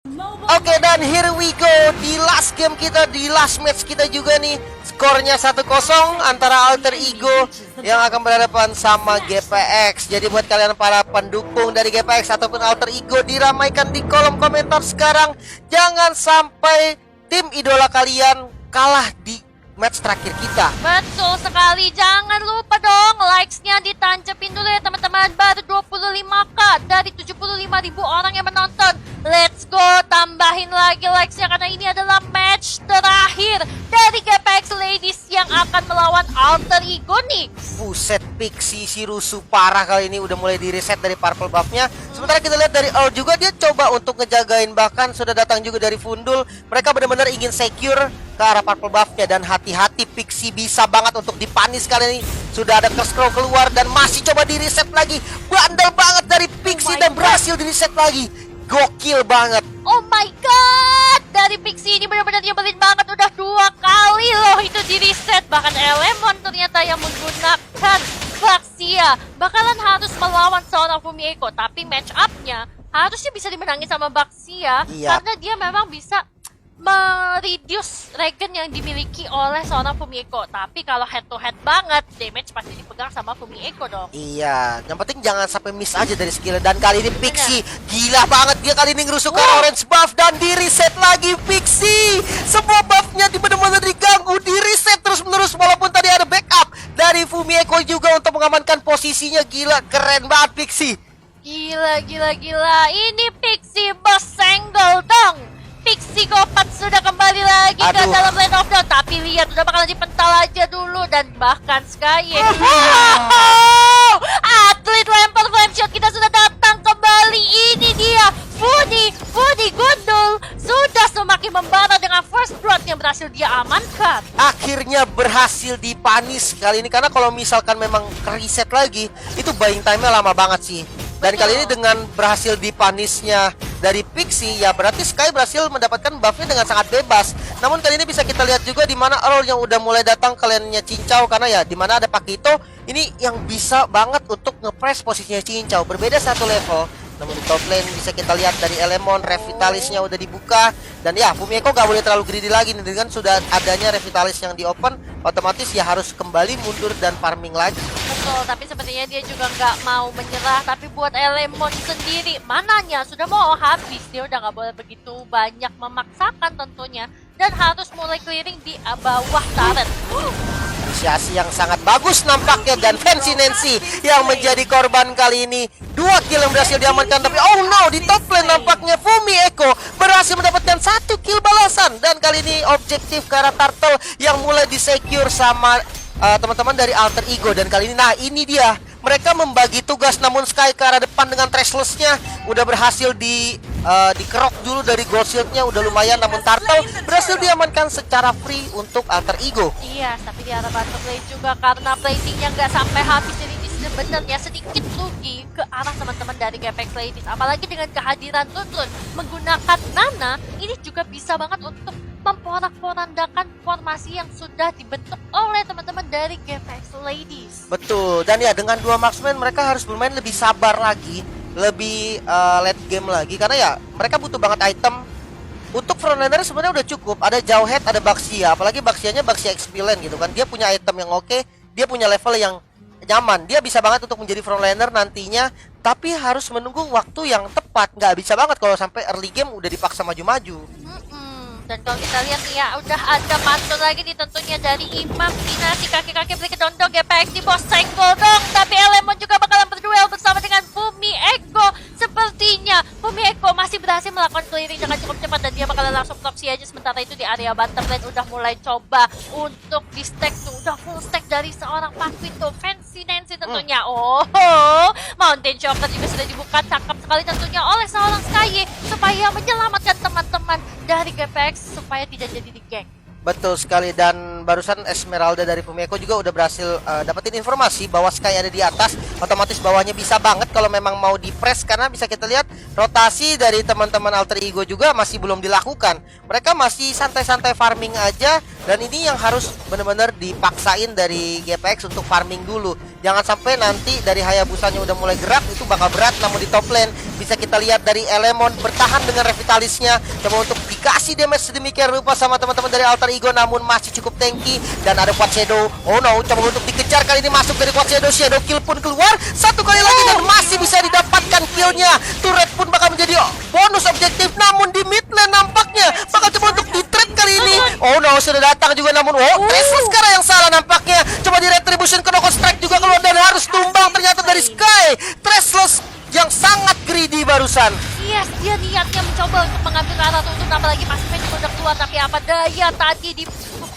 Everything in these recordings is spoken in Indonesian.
Oke, dan here we go di last game kita, di last match kita juga nih. Skornya 1-0 antara Alter Ego yang akan berhadapan sama GPX. Jadi buat kalian para pendukung dari GPX ataupun Alter Ego, diramaikan di kolom komentar sekarang. Jangan sampai tim idola kalian kalah di match terakhir kita. Betul sekali, jangan lupa dong likes-nya ditancapin dulu ya teman-teman. Baru 25k dari 75.000 orang yang menonton. Let's go, tambahin lagi likes-nya karena ini adalah match terakhir dari GPX Ladies yang akan melawan Alter Ego nih. Buset, Pixie si rusuh parah kali ini, udah mulai di reset dari purple buff-nya. Sementara kita lihat dari Earl juga, dia coba untuk ngejagain, bahkan sudah datang juga dari Fundul. Mereka benar-benar ingin secure ke arah purple buff-nya, dan hati-hati Pixie bisa banget untuk dipanis kali ini. Sudah ada Scroll keluar dan masih coba di reset lagi. Bandel banget dari Pixie dan berhasil di reset lagi. Gokil banget. Oh my god, dari Pixie ini benar-benar nyebelin banget. Udah 2 kali loh itu di reset. Bahkan Elemon ternyata yang menggunakan Baxia bakalan harus melawan seorang Fumieko. Tapi match up-nya harusnya bisa dimenangi sama Baxia. Iya. Karena dia memang bisa mereduce regen yang dimiliki oleh seorang Fumieko. Tapi kalau head to head banget, damage pasti dipegang sama Fumieko dong. Iya, yang penting jangan sampai miss aja dari skill. Dan kali ini Pixie gila banget, dia kali ini ngerusuk ke orange buff dan di reset lagi Pixie. Semua buffnya benar-benar diganggu, di reset terus-menerus walaupun tadi ada backup dari Fumieko juga untuk mengamankan posisinya. Gila, keren banget Pixie. Gila. Ini Pixie bos senggol dong. Pixie Gopat sudah kembali lagi ke dalam lane of dawn. Tapi lihat, udah bakalan dipental aja dulu. Dan bahkan Sky atlet lempar flame shot kita sudah datang kembali. Ini dia Fudi Gundul sudah semakin membara dengan first blood yang berhasil dia amankan. Akhirnya berhasil dipanis kali ini, karena kalau misalkan memang reset lagi itu buying time-nya lama banget sih. Dan kali ini dengan berhasil dipanisnya dari Pixie, ya berarti Sky berhasil mendapatkan buffnya dengan sangat bebas. Namun kali ini bisa kita lihat juga di mana Earl yang udah mulai datang ke lane-nya Cincau, karena ya di mana ada Pakito ini yang bisa banget untuk nge-press posisinya Cincau. Berbeda satu level. Namun di top lane bisa kita lihat dari Elemon, Revitalisnya udah dibuka. Dan ya Fumieko gak boleh terlalu greedy lagi nih, dengan sudah adanya Revitalis yang di open, otomatis ya harus kembali mundur dan farming lagi. Betul, tapi sepertinya dia juga nggak mau menyerah. Tapi buat Elemon sendiri, mananya sudah mau habis. Dia udah nggak boleh begitu banyak memaksakan tentunya. Dan harus mulai clearing di bawah turret. Inisiasi yang sangat bagus nampaknya, dan Fancy Nancy yang menjadi korban kali ini. 2 kill yang berhasil diamankan, tapi oh no, di top lane nampaknya Fumieko berhasil mendapatkan 1 kill balasan. Dan kali ini objektif ke arah Turtle yang mulai disecure sama teman-teman dari Alter Ego. Dan kali ini, nah ini dia, mereka membagi tugas. Namun Sky ke arah depan dengan Trashless-nya udah berhasil dikerok dulu dari gold shield-nya, udah lumayan. Namun Turtle berhasil diamankan secara free untuk Alter Ego. Iya, tapi di arah bottom lane juga karena platingnya nggak sampai habis. Jadi ini sebenarnya sedikit rugi ke arah teman-teman dari GPX Ladies. Apalagi dengan kehadiran Lunlun menggunakan Nana, ini juga bisa banget untuk memporak-porandakan formasi yang sudah dibentuk oleh teman-teman dari GPX Ladies. Betul, dan ya dengan 2 marksman mereka harus bermain lebih sabar lagi, lebih late game lagi, karena ya mereka butuh banget item. Untuk frontliner sebenarnya udah cukup, ada Jauhead, ada Baxia, apalagi Baxianya Baxia XP lane gitu kan. Dia punya item yang oke, dia punya level yang nyaman, dia bisa banget untuk menjadi frontliner nantinya. Tapi harus menunggu waktu yang tepat, nggak bisa banget kalau sampai early game udah dipaksa maju-maju. Dan kalau kita lihat nih ya, udah ada mantul lagi nih tentunya dari imajinasi kaki-kaki beli kedondong GPX di bos senggol dong. Tapi Elemon juga bakalan berduel bersama dengan Fumieko. Sepertinya Fumieko masih berhasil melakukan clearing dengan cukup cepat, dan dia bakalan langsung proxy aja. Sementara itu di area bottom lane udah mulai coba untuk di stack tuh, udah full stack dari seorang Pakito, Fancy Nancy tentunya. Mountain Shocker juga sudah dibuka, cakep sekali tentunya oleh seorang Sky supaya menyelamatkan teman-teman dari GPX supaya tidak jadi di geng. Betul sekali, dan barusan Esmeralda dari Fumieko juga udah berhasil dapetin informasi bahwa Sky ada di atas. Otomatis bawahnya bisa banget kalau memang mau di-press, karena bisa kita lihat rotasi dari teman-teman Alter Ego juga masih belum dilakukan. Mereka masih santai-santai farming aja, dan ini yang harus benar-benar dipaksain dari GPX untuk farming dulu. Jangan sampai nanti dari Hayabusanya udah mulai gerak, itu bakal berat. Namun di top lane bisa kita lihat dari Elemon bertahan dengan Revitalisnya, coba untuk dikasih damage sedemikian rupa sama teman-teman dari Alter Ego, namun masih cukup tanky. Dan ada Quad Shadow, oh no, coba untuk dikejar, kali ini masuk dari Quad Shadow. Shadow kill pun keluar satu kali lagi dan masih bisa didapatkan killnya. Turret pun bakal menjadi bonus objektif, namun di mid lane nampaknya bakal coba untuk di-trade kali ini. Oh no, sudah datang juga, namun Tresles sekarang yang salah nampaknya. Coba di retribution ke knockout strike juga keluar dan harus tumbang ternyata dari Sky. Tresles yang sangat greedy barusan. Yes, dia niatnya mencoba untuk mengambil ke arah tuntun, apalagi pasifnya juga udah keluar, tapi apa daya tadi di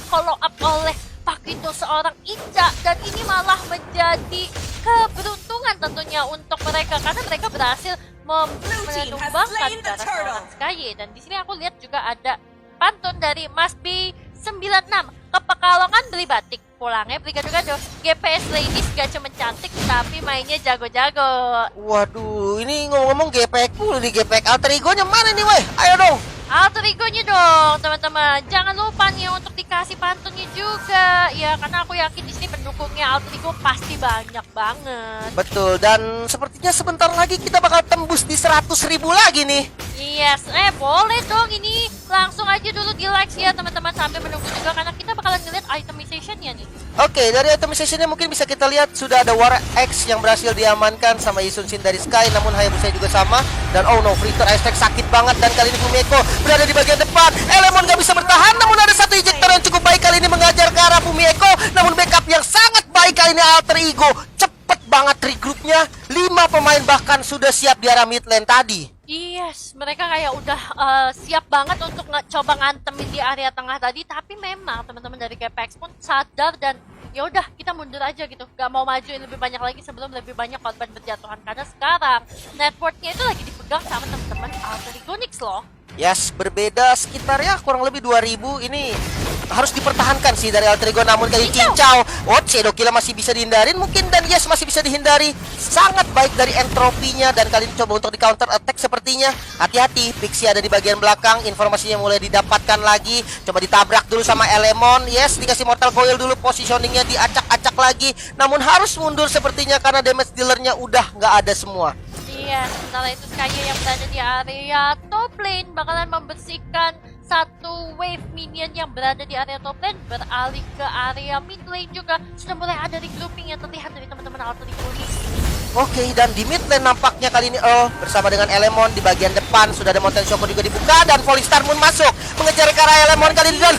follow up oleh Pakito seorang Ica, dan ini malah menjadi keberuntungan tentunya untuk mereka karena mereka berhasil menumbangkan ke arah seorang Sky. Dan di sini aku lihat juga ada pantun dari Mas B96. Kepekalongan beli batik, pulangnya beli gado-gado. GPS Ladies gak cuma cantik tapi mainnya jago-jago. Waduh, ini ngomong-ngomong GPX dulu nih, GPX Alter Ego-nya mana nih weh? Ayo dong. Alter Ego-nya dong teman-teman. Jangan lupa nih untuk dikasih pantunnya juga. Ya karena aku yakin di sini pendukungnya Alter Ego pasti banyak banget. Betul, dan sepertinya sebentar lagi kita bakal tembus di 100.000 lagi nih. Yes, boleh dong ini. Langsung aja dulu di like ya teman-teman sampai menunggu juga karena kita bakalan ngeliat itemization-nya nih. Oke, dari itemization-nya mungkin bisa kita lihat sudah ada War X yang berhasil diamankan sama Yisun Shin dari Sky, namun Hayabusa juga sama. Dan oh no, Fritter Aztec sakit banget, dan kali ini Fumieko berada di bagian depan. Elemon gak bisa bertahan, namun ada satu ejector yang cukup baik kali ini mengajar ke arah Fumieko. Namun backup yang sangat baik kali ini Alter Ego. Cepet banget regroupnya, 5 pemain bahkan sudah siap di arah mid lane tadi. Yes, mereka kayak udah siap banget untuk coba ngantemin di area tengah tadi, tapi memang teman-teman dari GPX pun sadar dan ya udah kita mundur aja gitu, gak mau majuin lebih banyak lagi sebelum lebih banyak korban berjatuhan karena sekarang networknya itu lagi dipegang sama teman-teman Alter Ego Nix loh. Yes, berbeda sekitar ya kurang lebih 2000. Ini harus dipertahankan sih dari Alter Ego, namun kali cincau. Shadow Kill masih bisa dihindarin mungkin, dan yes masih bisa dihindari. Sangat baik dari entropinya, dan kali ini coba untuk di counter attack sepertinya. Hati-hati, Pixie ada di bagian belakang, informasinya mulai didapatkan lagi. Coba ditabrak dulu sama Elemon. Yes, dikasih Mortal Coil dulu, positioningnya diacak-acak lagi. Namun harus mundur sepertinya karena damage dealernya udah nggak ada semua. Iya, sementara itu Sky yang berada di area top lane bakalan membersihkan satu wave minion yang berada di area top lane, beralih ke area mid lane juga. Sudah mulai ada regrouping yang terlihat dari teman-teman Alter Ego ini. Oke, dan di mid lane nampaknya kali ini bersama dengan Elemon di bagian depan. Sudah ada Mountain Shoko juga dibuka, dan Falling Star Moon masuk mengejar ke arah Elemon kali ini, dan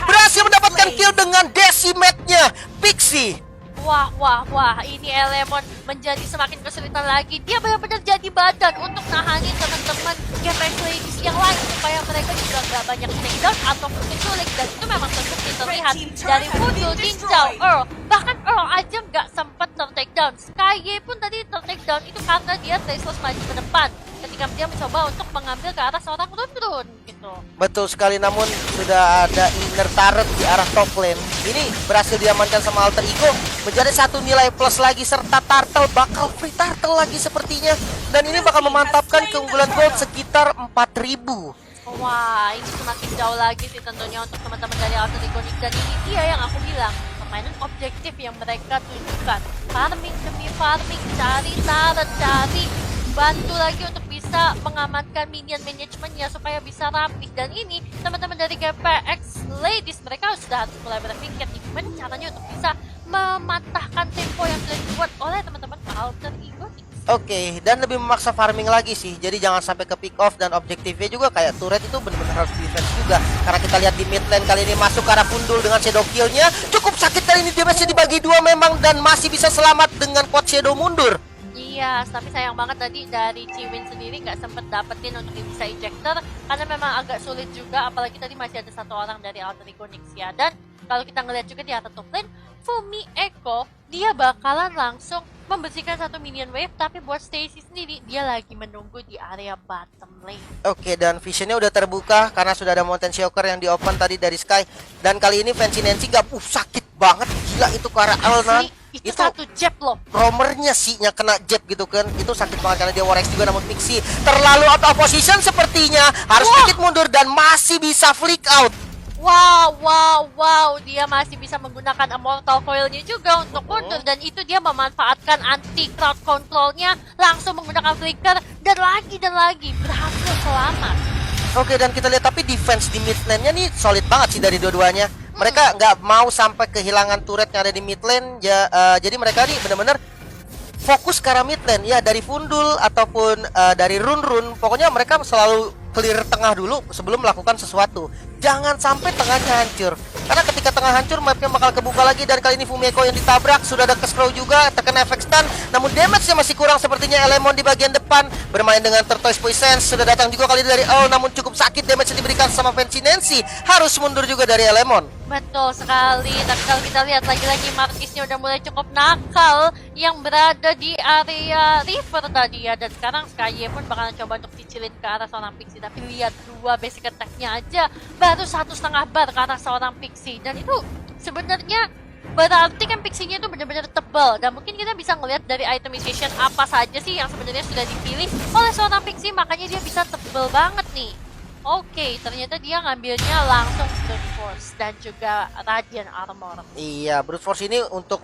berhasil mendapatkan kill dengan decimate-nya Pixie. Wah, ini Elemon menjadi semakin kesulitan lagi. Dia benar-benar jadi badan untuk nahanin teman-teman GPX Ladies yang lain supaya mereka juga nggak banyak takedown ataupun diculik, dan itu memang terbukti terlihat dari Voodoo, Jinzhao, Earl. Bahkan Earl aja nggak sempat ter-takedown. Sky pun tadi ter-takedown itu karena dia Tresles maju ke depan ketika dia mencoba untuk mengambil ke arah seorang Run gitu. Betul sekali, namun sudah ada inner turret di arah top lane. Ini berhasil diamankan sama Alter Ego, menjadi satu nilai plus lagi, serta turtle bakal free turtle lagi sepertinya. Dan ini bakal memantapkan keunggulan gold sekitar 4000. Wah, ini semakin jauh lagi sih tentunya untuk teman-teman dari Alter Ego. Dan ini dia yang aku bilang, permainan objektif yang mereka tunjukkan. Farming demi farming, cari turret, cari bantu lagi untuk bisa mengamankan minion manajemennya supaya bisa rapih. Dan ini teman-teman dari GPX Ladies, mereka sudah harus mulai berpikir gimana caranya untuk bisa mematahkan tempo yang sudah dibuat oleh teman-teman Alter Ego. Oke, dan lebih memaksa farming lagi sih. Jadi jangan sampai ke pick off, dan objektifnya juga kayak turret itu benar-benar harus defense juga. Karena kita lihat di mid lane kali ini masuk ke arah Pundul dengan shadow kill-nya. Cukup sakit kali ini, damage-nya dibagi dua memang, dan masih bisa selamat dengan quad shadow mundur. Iya, tapi sayang banget tadi dari Ciwin sendiri nggak sempet dapetin untuk bisa ejector karena memang agak sulit juga, apalagi tadi masih ada satu orang dari Alter Ego Nix ya. Dan kalau kita ngeliat juga di atas top lane, Fumi Eko dia bakalan langsung membersihkan satu minion wave, tapi buat Stacy sendiri dia lagi menunggu di area bottom lane. Oke, dan visionnya udah terbuka karena sudah ada Mountain Shocker yang di open tadi dari Sky. Dan kali ini Fancy Nancy gak sakit banget, gila itu ke arah Alnan. Itu satu jab loh. Romernya sih yang kena jab gitu kan, itu sakit banget karena dia Warex juga. Namun Pixie terlalu out of position sepertinya, harus sedikit mundur dan masih bisa flick out. Wow, dia masih bisa menggunakan Immortal Coil-nya juga untuk mundur, dan itu dia memanfaatkan anti crowd control-nya, langsung menggunakan flicker dan lagi berhasil selamat. Oke, dan kita lihat tapi defense di mid lane-nya nih solid banget sih dari dua-duanya. Mereka nggak mau sampai kehilangan turret yang ada di mid lane, jadi mereka nih benar-benar fokus ke arah mid lane ya, dari Fundul ataupun dari run, pokoknya mereka selalu clear tengah dulu sebelum melakukan sesuatu. Jangan sampai tengahnya hancur, karena ketika tengah hancur mapnya bakal kebuka lagi. Dan kali ini Fumi Eko yang ditabrak, sudah ada Kescrow juga, terkena efek stun, namun damage-nya masih kurang sepertinya. Elemon di bagian depan bermain dengan Tortoise Poison, sudah datang juga kali ini dari Earl, namun cukup sakit damage yang diberikan sama Fancy Nancy, harus mundur juga dari Elemon. Betul sekali, tapi kalau kita lihat lagi-lagi Marquisnya udah mulai cukup nakal yang berada di area river tadi ya. Dan sekarang Sky pun bakalan coba untuk cicilin ke arah seorang Pixie, tapi lihat dua basic attack-nya aja baru 1,5 bar ke arah seorang Pixie. Dan itu sebenarnya berarti kan Pixie-nya itu benar-benar tebal, dan mungkin kita bisa ngelihat dari itemization apa saja sih yang sebenarnya sudah dipilih oleh seorang Pixie, makanya dia bisa tebal banget nih. Oke, ternyata dia ngambilnya langsung Brute Force dan juga Radiant Armor. Iya, Brute Force ini untuk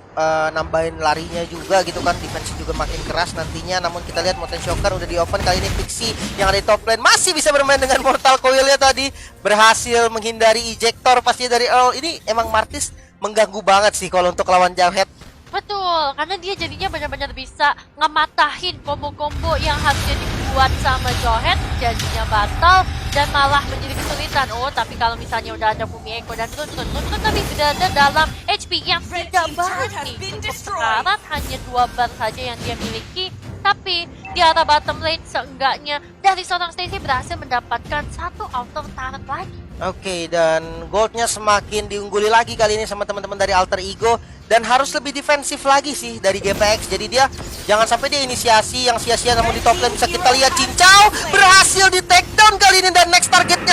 nambahin larinya juga gitu kan, defense juga makin keras nantinya. Namun kita lihat Mountain Shocker udah di open, kali ini Pixie yang ada di top lane masih bisa bermain dengan Mortal Coil-nya tadi, berhasil menghindari ejector pastinya dari Earl. Ini emang Martis mengganggu banget sih kalau untuk lawan Jawhead. Betul, karena dia jadinya benar-benar bisa ngematahin combo-combo yang harusnya dibuat sama Jawhead, jadinya batal dan malah menjadi kesulitan. Oh, tapi kalau misalnya udah ada Fumi Eko dan Run tapi berada dalam HP yang tidak banyak nih. Cukup sekarat, hanya 2 bar saja yang dia miliki. Tapi di arah bottom lane seenggaknya dari seorang Stacy berhasil mendapatkan satu outer turret lagi. Oke, dan goldnya semakin diungguli lagi kali ini sama teman-teman dari Alter Ego. Dan harus lebih defensif lagi sih dari GPX. Jadi dia jangan sampai dia inisiasi yang sia-sia. Namun di top lane bisa kita lihat Cincau berhasil di take down kali ini. Dan next targetnya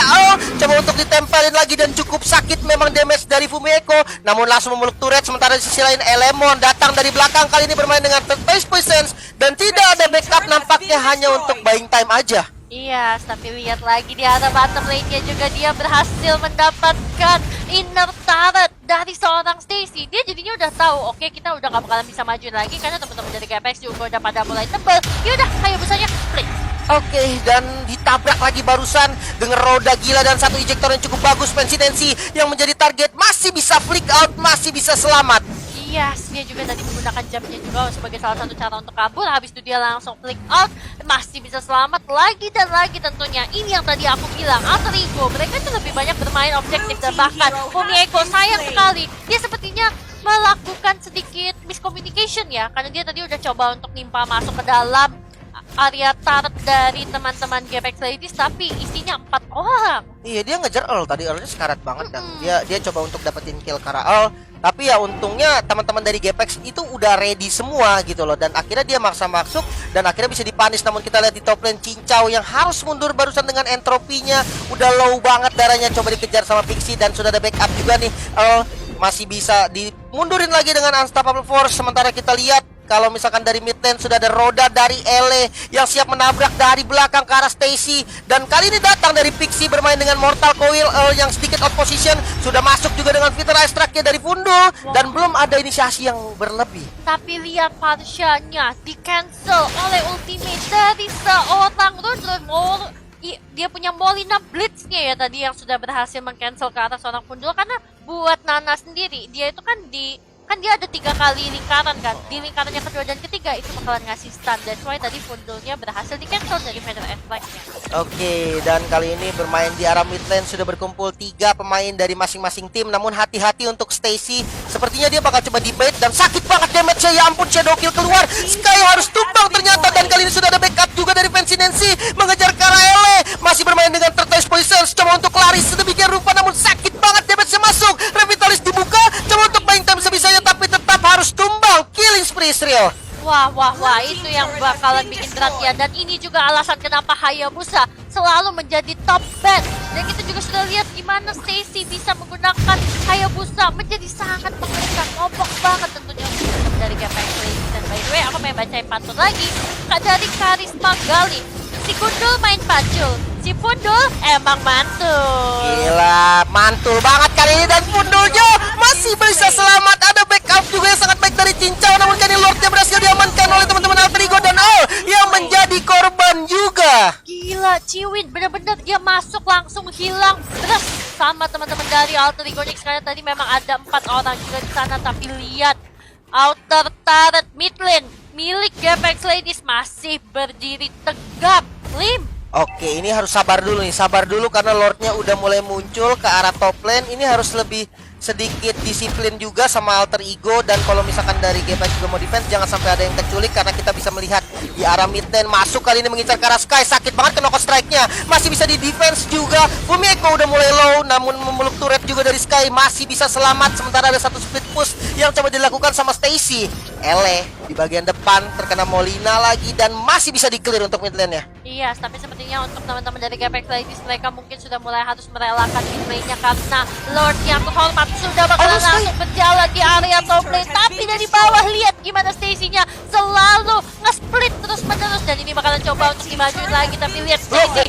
coba untuk ditempelin lagi, dan cukup sakit memang damage dari Fumi Eko. Namun langsung memeluk turret. Sementara di sisi lain Elemon datang dari belakang, kali ini bermain dengan Tortoise Poison. Dan tidak ada backup nampaknya, hanya untuk buying time aja. Iya, tapi lihat lagi di arah bottom lane-nya juga dia berhasil mendapatkan inner turret dari seorang Stacy. Dia jadinya udah tahu, oke, kita udah gak bakalan bisa maju lagi karena teman-teman dari GPX juga udah pada mulai tebel. Yaudah, ayo busanya play. Oke, dan ditabrak lagi barusan dengan roda gila dan satu ejector yang cukup bagus. Fancy Nancy yang menjadi target masih bisa flick out, masih bisa selamat. Yes, dia juga tadi menggunakan jamnya juga sebagai salah satu cara untuk kabur. Habis itu dia langsung flick out, masih bisa selamat lagi dan lagi tentunya. Ini yang tadi aku bilang, Alter Ego, mereka tuh lebih banyak bermain objektif. Dan bahkan Fumi Eko sayang sekali, dia sepertinya melakukan sedikit miscommunication ya, karena dia tadi udah coba untuk nimpa masuk ke dalam area turret dari teman-teman GPX Ladies, tapi isinya 4 orang. Iya, dia ngejar Earl tadi, Earlnya sekarat banget kan. Dia coba untuk dapetin kill karena Earl. Tapi ya untungnya teman-teman dari GPX itu udah ready semua gitu loh. Dan akhirnya dia maksa masuk dan akhirnya bisa dipanis. Namun kita lihat di top lane Cincau yang harus mundur barusan dengan entropinya udah low banget darahnya. Coba dikejar sama Pixie dan sudah ada backup juga nih. Masih bisa dimundurin lagi dengan Unstoppable Force. Sementara kita lihat kalau misalkan dari mid lane sudah ada roda dari Ele yang siap menabrak dari belakang ke arah Stacy. Dan kali ini datang dari Pixie bermain dengan Mortal Coil yang sedikit out position. Sudah masuk juga dengan Fitter Ice Strike-nya dari Fundul. Dan belum ada inisiasi yang berlebih. Tapi lihat Parsha-nya di cancel oleh ultimate dari seorang Run. Dia punya Molina Blitz-nya ya tadi yang sudah berhasil meng-cancel ke arah seorang Fundul. Karena buat Nana sendiri, dia itu kan dia ada 3 kali lingkaran kan. Di lingkarannya kedua dan ketiga itu bakalan ngasih stun. That's why tadi Fundulnya berhasil di cancel dari Feather Strike-nya. Oke, dan kali ini bermain di arah mid lane sudah berkumpul 3 pemain dari masing-masing tim. Namun hati-hati untuk Stacy, sepertinya dia bakal coba debate dan sakit banget damage-nya. Ya ampun, Shadow Kill keluar. Sky harus tumbang ternyata, dan kali ini sudah ada backup juga dari Fancy Nancy mengejar ke arah Ele. Masih bermain dengan Tortoise Poison, coba untuk lari sedemikian rupa namun sakit banget damage-nya masuk. Revitalis dibuka Real. Wah, itu yang bakalan bikin berat ya. Dan ini juga alasan kenapa Hayabusa selalu menjadi top bet. Dan kita juga sudah lihat gimana Stacy bisa menggunakan Hayabusa menjadi sangat mengerikan. Ngobok banget tentunya dari Gepeng Lady. Dan by the way, aku pengen bacain pantun lagi. Kak dari Karisma Gali. Si Gundul main pacul, si Pundul emang mantul. Gila, mantul banget kali ini. Dan Pundulnya masih bisa selamat. Ada backup juga yang sangat baik dari Cincau. Namun kali ini Lordnya berhasil diamankan oleh teman-teman Alter Ego dan All yang menjadi korban juga. Gila, Ciwin bener-bener dia masuk langsung hilang beres sama teman-teman dari Alter Ego Nix. Karena tadi memang ada 4 orang juga di sana. Tapi lihat, outer turret mid lane milik Gapex Ladies masih berdiri tegap. Lim. Oke, ini harus sabar dulu nih. Sabar dulu karena Lordnya udah mulai muncul ke arah top lane. Ini harus lebih sedikit disiplin juga sama Alter Ego. Dan kalau misalkan dari Gepeng juga mau defense, jangan sampai ada yang keculik. Karena kita bisa melihat di arah mid lane masuk kali ini mengincar ke arah Sky. Sakit banget ke knockout strike-nya. Masih bisa di defense juga. Fumi Eko udah mulai low, namun memeluk turret juga dari Sky. Masih bisa selamat. Sementara ada satu split push yang coba dilakukan sama Stacy. Ele di bagian depan terkena Molina lagi. Dan masih bisa di-clear untuk mid lane-nya. Iya, tapi sepertinya untuk teman-teman dari Gapex Ladies, mereka mungkin sudah mulai harus merelakan mid lane-nya karena Lord yang terhormat sudah bakalan langsung berjalan di area top lane. Tapi dari bawah lihat gimana Stacy-nya selalu nge-split terus-menerus. Dan ini bakalan coba untuk dimajuin lagi. Tapi lihat Stacy,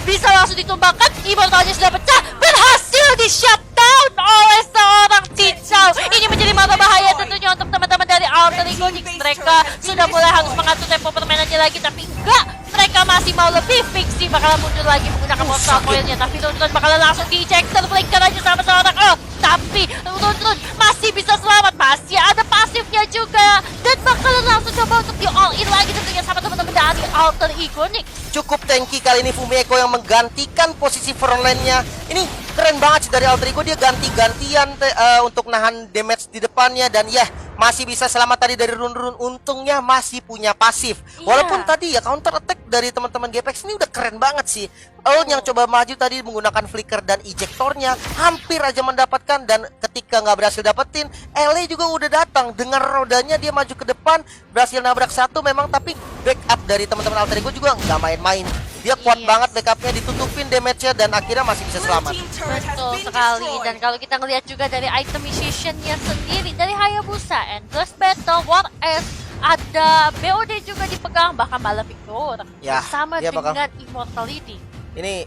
bisa langsung ditumbangkan. Immortalnya sudah pecah, berhasil di-shutdown oleh seorang Cincau. Ini menjadi mata bahaya tentunya untuk teman-teman dari Alter Ego Nix. Mereka sudah mulai harus mengatur tempo permainannya lagi. Tapi enggak, mereka masih mau lebih. Fixie bakalan muncul lagi menggunakan monster coil-nya. Tapi Run bakalan langsung di-ejector. Flicker aja sama seorang tapi Run masih bisa selamat. Masih ada pasifnya juga. Dan bakalan langsung coba untuk di-all-in lagi tentunya sama teman-teman dari Alter Ego Nix. Cukup tanky kali ini Fumi Eko yang menggantikan posisi frontline-nya. Ini keren banget sih dari Alter Ego. Dia ganti-gantian untuk nahan damage di depannya. Dan ya, masih bisa selamat tadi dari Run. Untungnya masih punya pasif. Walaupun tadi ya counter attack dari teman-teman Gapex ini udah keren banget sih. Yang coba maju tadi menggunakan flicker dan ejectornya hampir aja mendapatkan. Dan ketika nggak berhasil dapetin, Ele juga udah datang dengan rodanya. Dia maju ke depan, berhasil nabrak satu memang. Tapi backup dari teman-teman Alter Ego juga nggak main-main. Dia kuat banget backupnya, ditutupin damage-nya. Dan akhirnya masih bisa selamat. Betul sekali. Dan kalau kita ngelihat juga dari itemization-nya sendiri dari Hayabusa, Endless Battle, War S, ada BOD juga dipegang, bahkan malah Victor sama dengan Immortality. Ini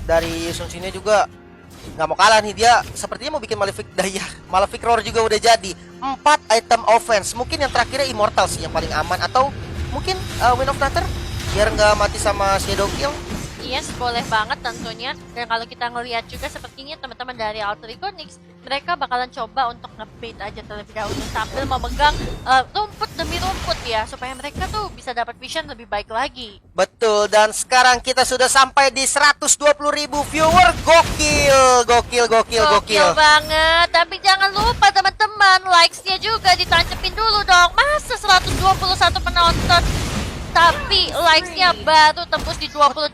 dari Sun Shinnya juga nggak mau kalah nih. Dia sepertinya mau bikin Malefic Daya. Malefic Roar juga udah jadi. 4 item offense. Mungkin yang terakhirnya Immortal sih yang paling aman. Atau mungkin Wind of Nature biar nggak mati sama Shadow Kill. Yes, boleh banget tentunya. Dan kalau kita ngelihat juga sepertinya teman-teman dari Alter Ego Nix, mereka bakalan coba untuk nge-bait aja terlebih dahulu sambil memegang rumput demi rumput ya, supaya mereka tuh bisa dapat vision lebih baik lagi. Betul, dan sekarang kita sudah sampai di 120.000 viewer. Gokil banget. Tapi jangan lupa teman-teman, likes-nya juga ditancepin dulu dong. Masa 121 penonton tapi likes-nya baru tembus di 28.000.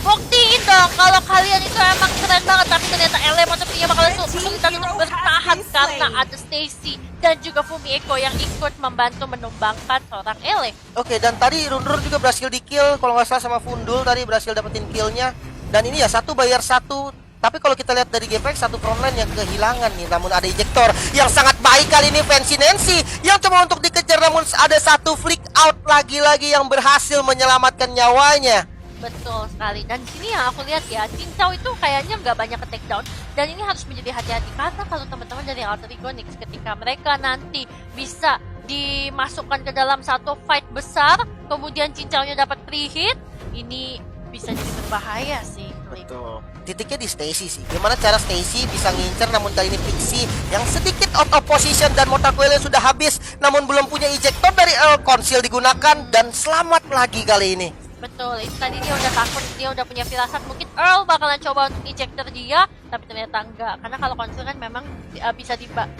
Buktiin dong kalau kalian itu emang keren banget. Tapi ternyata Elemo sepertinya bakalan kesulitan untuk bertahan karena ada Stacy dan juga Fumi Eko yang ikut membantu menumbangkan seorang Ele. Oke, dan tadi Run juga berhasil di kill. Kalau nggak salah sama Fundul tadi berhasil dapetin killnya. Dan ini ya, satu bayar satu. Tapi kalau kita lihat dari Gapex, satu frontline yang kehilangan nih. Namun ada ejector yang sangat baik kali ini, Fancy Nancy yang coba untuk dikejar. Namun ada satu flick out lagi-lagi yang berhasil menyelamatkan nyawanya. Betul sekali. Dan di sini yang aku lihat ya, Cincau itu kayaknya nggak banyak ke takedown. Dan ini harus menjadi hati-hati karena kalau teman-teman dari Alter Ego Nix, ketika mereka nanti bisa dimasukkan ke dalam satu fight besar, kemudian Cincaunya dapat free hit, ini bisa jadi berbahaya sih. Betul. Titiknya di Stacy sih. Gimana cara Stacy bisa ngincer, namun kali ini Pixie yang sedikit out of position dan Mortal Coil sudah habis, namun belum punya ejector dari Conceal digunakan dan selamat lagi kali ini. Betul, itu tadi dia udah takut, dia udah punya firasat mungkin Earl bakalan coba untuk ejector dia, tapi ternyata enggak. Karena kalau Conceal kan memang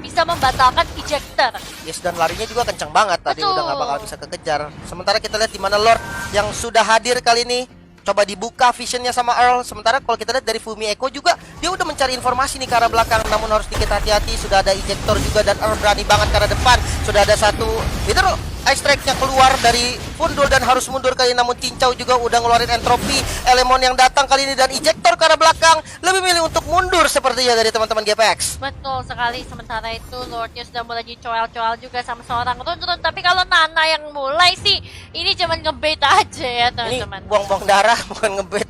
bisa membatalkan ejector. Yes, dan larinya juga kencang banget. Tadi Betul. udah nggak bakal bisa kekejar. Sementara kita lihat di mana Lord yang sudah hadir kali ini. Coba dibuka visionnya sama Earl. Sementara kalau kita lihat dari Fumi Eko juga, dia udah mencari informasi nih ke arah belakang. Namun harus dikit hati-hati, sudah ada ejector juga. Dan Earl berani banget ke arah depan. sudah ada satu Peter ice strike-nya keluar dari Fundul dan harus mundur kali ini, namun Cincau juga udah ngeluarin entropi Elemon yang datang kali ini dan ejector ke arah belakang lebih milih untuk mundur sepertinya dari teman-teman GPX. Betul sekali, sementara itu Lordnya sudah mulai dicoel-coel juga sama seorang Run. Tapi kalau Nana yang mulai sih, ini cuman ngebait aja ya Ini teman-teman. buang-buang darah bukan ngebet.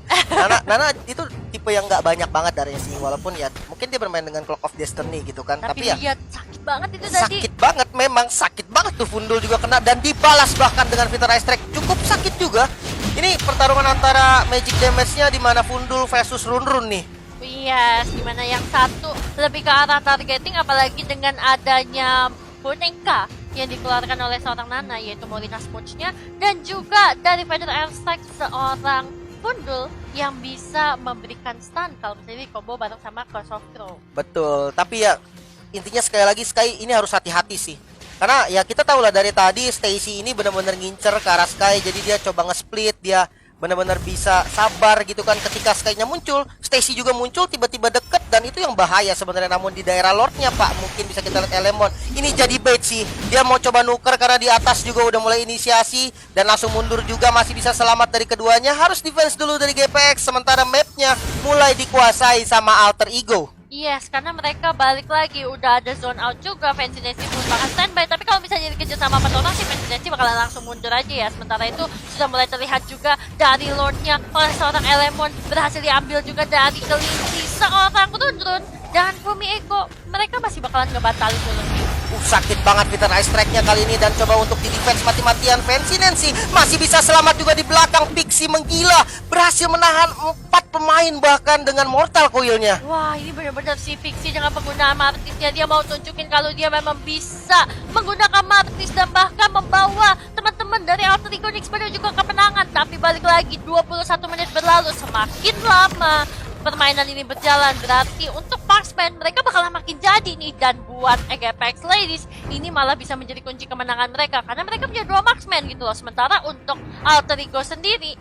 Nana itu tipe yang nggak banyak banget darahnya sih, walaupun ya mungkin dia bermain dengan Clock of Destiny gitu kan, Tapi tapi ya lihat sakit banget itu tadi. sakit banget, memang sakit banget tuh. Fundul juga kena dan dibalas bahkan dengan Peter Ice Strike, cukup sakit juga. Ini pertarungan antara magic damage-nya di mana Fundul versus Run nih. Yes, dimana yang satu lebih ke arah targeting, apalagi dengan adanya boneka yang dikeluarkan oleh seorang Nana, yaitu Molina Smooch-nya, dan juga dari Feather Airstrike seorang Fundul yang bisa memberikan stun kalau misalnya di combo bareng sama Curse of Crow. Betul, tapi ya intinya sekali lagi Sky ini harus hati-hati sih. Karena ya kita tahu lah dari tadi Stacy ini benar-benar ngincer ke arah Sky, jadi dia coba nge-split, dia benar-benar bisa sabar gitu kan. Ketika Sky-nya muncul, Stacy juga muncul tiba-tiba deket, dan itu yang bahaya sebenarnya. Namun di daerah Lord-nya Pak, mungkin bisa kita lihat Elemon ini jadi bait sih. Dia mau coba nuker karena di atas juga udah mulai inisiasi dan langsung mundur juga, masih bisa selamat dari keduanya. Harus defense dulu dari GPX, sementara mapnya mulai dikuasai sama Alter Ego. Yes, karena mereka balik lagi, udah ada zone out juga. Fancy Nancy pun bakal standby, tapi kalau misalnya dikejar sama 4 orang sih Fancy Nancy bakalan langsung mundur aja ya. Sementara itu sudah mulai terlihat juga dari Lordnya oleh seorang Elemon, berhasil diambil juga dari kelinci seorang Run. Dan Bumi Ego, mereka masih bakalan ngebatalin dulu sih. Sakit banget Peter Ice Strike-nya kali ini, dan coba untuk di defense mati-matian. Fancy Nancy masih bisa selamat juga di belakang. Pixie menggila, berhasil menahan 4 pemain bahkan dengan mortal coil-nya. Wah, ini benar-benar si Pixie dengan penggunaan Martisnya. Dia mau tunjukin kalau dia memang bisa menggunakan Martis dan bahkan membawa teman-teman dari Alter Ego Nyx menuju ke kemenangan. Tapi balik lagi, 21 menit berlalu, semakin lama permainan ini berjalan, berarti untuk marksman mereka bakalan makin jadi nih. Dan buat GPX Ladies, ini malah bisa menjadi kunci kemenangan mereka karena mereka punya 2 marksman gitu loh. Sementara untuk Alter Ego sendiri,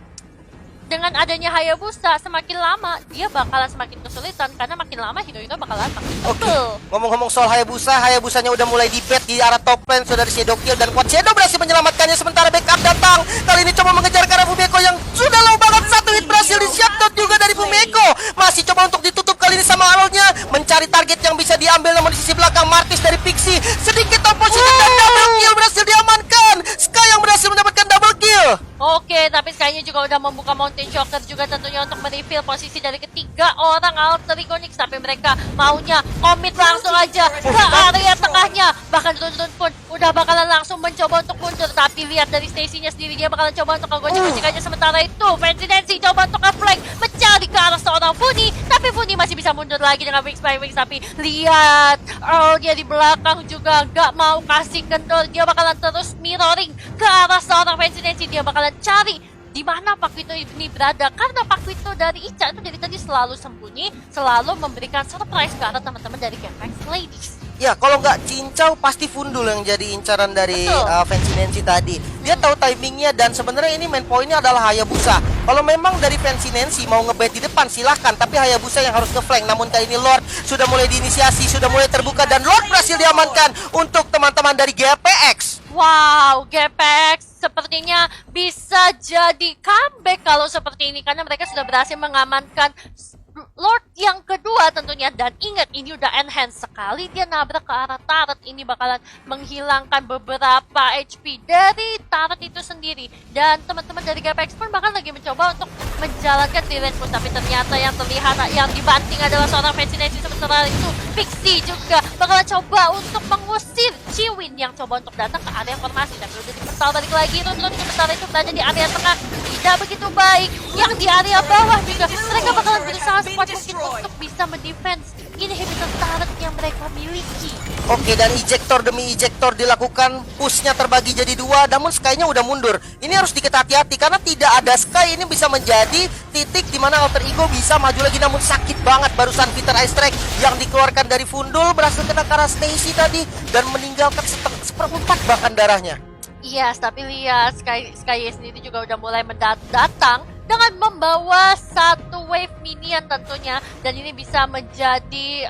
dengan adanya Hayabusa, semakin lama dia bakalan semakin kesulitan karena makin lama hero-hero bakalan makin tebel. Ngomong-ngomong soal Hayabusanya udah mulai di bait di arah top lane, sudah di Shadow Kill dan Quad Shadow berhasil menyelamatkannya. Sementara backup datang, kali ini coba mengejar ke arah Fumeko yang sudah low banget. Satu hit berhasil di shutdown juga dari Fumeko. Masih coba untuk ditutup kali ini sama Arrow-nya, mencari target yang bisa diambil, namun di sisi belakang Martis dari Pixie sedikit opposite dan double kill berhasil diamankan. Sky yang berhasil mendapatkan double kill. Oke, tapi Sky-nya juga udah membuka Mountain Shocker juga tentunya untuk mereveal posisi dari ketiga orang Alter Ego Nyx. Tapi mereka maunya komit langsung aja ke area tengahnya. Bahkan Run pun udah bakalan langsung mencoba untuk mundur. Tapi lihat dari Stacy-nya sendiri, dia bakalan coba untuk ngegocek-gocek aja. Sementara itu Fancy Nancy coba untuk nge-flank, mencari ke arah seorang Funi. Tapi Funi masih bisa mundur lagi dengan Wings by Wings. Tapi lihat, Earl dia di belakang juga gak mau kasih kendor. Dia bakalan terus mirroring ke arah seorang Fancy Nancy. Dia bakalan cari di mana Paquito ini berada, karena Paquito dari Ica itu dari tadi selalu sembunyi, selalu memberikan surprise ke arah teman-teman dari GPX Ladies. Ya, kalau nggak Cincau pasti Fundul yang jadi incaran dari Fancy Nancy tadi. Dia tahu timingnya, dan sebenarnya ini main poinnya adalah Hayabusa. Kalau memang dari Fancy Nancy mau ngebait di depan silahkan, tapi Hayabusa yang harus nge-flank. Namun kali ini Lord sudah mulai diinisiasi, sudah mulai terbuka, dan Lord berhasil diamankan untuk teman-teman dari GPX. Wow, GPX sepertinya bisa jadi comeback kalau seperti ini, karena mereka sudah berhasil mengamankan Lord yang kedua tentunya. Dan ingat, ini udah enhance sekali, dia nabrak ke arah turret, ini bakalan menghilangkan beberapa HP dari turret itu sendiri. Dan teman-teman dari GPX pun bahkan lagi mencoba untuk menjalankan revenge pun, tapi ternyata yang terlihat yang dibanting adalah seorang Fancy Nancy. Sementara itu Pixie juga bakalan coba untuk mengusir Chiwin yang coba untuk datang ke area formasi, tapi udah dipertal balik lagi. Run sementara itu berada di area tengah, tidak begitu baik. Yang di area bawah juga mereka bakalan berusaha sekuat mungkin untuk bisa mendefense inhibitor turret yang mereka miliki. Oke, dan ejector demi ejector dilakukan, pushnya terbagi jadi 2, namun Sky-nya udah mundur. Ini harus hati-hati karena tidak ada Sky, ini bisa menjadi titik di mana Alter Ego bisa maju lagi. Namun sakit banget barusan Peter Ice Strike yang dikeluarkan dari Fundul, berhasil kena ke arah Stacy tadi dan meninggalkan seperempat bahkan darahnya. Yes, tapi lihat Sky sendiri juga udah mulai datang dengan membawa satu wave minion tentunya, dan ini bisa menjadi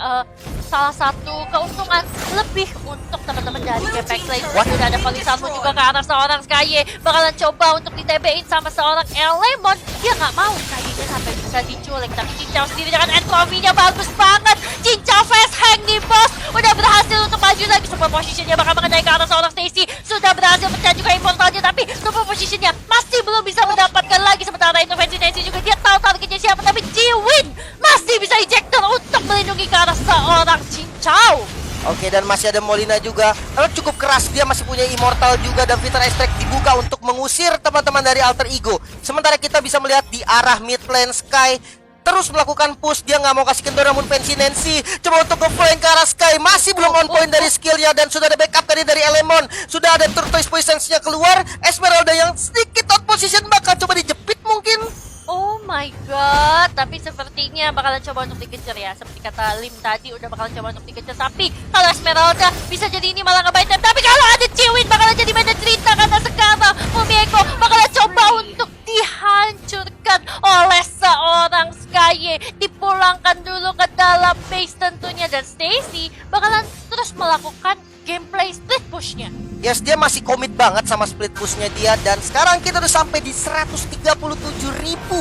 salah satu keuntungan lebih untuk teman-teman dari Apex Legends. Sudah ada Palisamo juga ke arah seorang Skye, bakalan coba untuk di-TB-in sama seorang Elemon. Dia nggak mau Skye-nya sampai bisa diculik, tapi Cincau sendiri dengan entropinya bagus banget. Cincau face hang nih bos, udah berhasil untuk maju lagi. Super positionnya bakal mengenai ke arah seorang Stacy, sudah berhasil pecah juga immortalnya, tapi super positionnya masih belum bisa mendapatkan lagi. Sementara intervensi Nancy juga dia tahu targetnya siapa, tapi Jiwin masih bisa ejector untuk melindungi ke arah seorang Cincau. Oke, dan masih ada Molina juga. Karena cukup keras, dia masih punya Immortal juga. Dan Vital Extract dibuka untuk mengusir teman-teman dari Alter Ego. Sementara kita bisa melihat di arah mid lane Sky terus melakukan push. Dia nggak mau kasih kendor, namun Fancy Nancy coba untuk nge-flank ke arah Sky. Masih belum on point dari skillnya. Dan sudah ada backup tadi dari Elemon. Sudah ada Turtles Poisons-nya keluar. Esmeralda yang sedikit out position bakal coba dijepit mungkin. Oh my god, tapi sepertinya bakalan coba untuk dikejar ya. Seperti kata Lim tadi, udah bakalan coba untuk dikejar. Tapi kalau Esmeralda bisa jadi ini malah ngebaik time. Tapi kalau ada Jiwin bakalan jadi beda cerita, karena sekarang Fumieko bakalan coba untuk dihancurkan oleh seorang Skye. Dipulangkan dulu ke dalam base tentunya. Dan Stacy bakalan terus melakukan gameplay split pushnya. Yes, dia masih komit banget sama split pushnya dia. Dan sekarang kita udah sampai di 137.000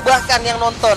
bahkan yang nonton.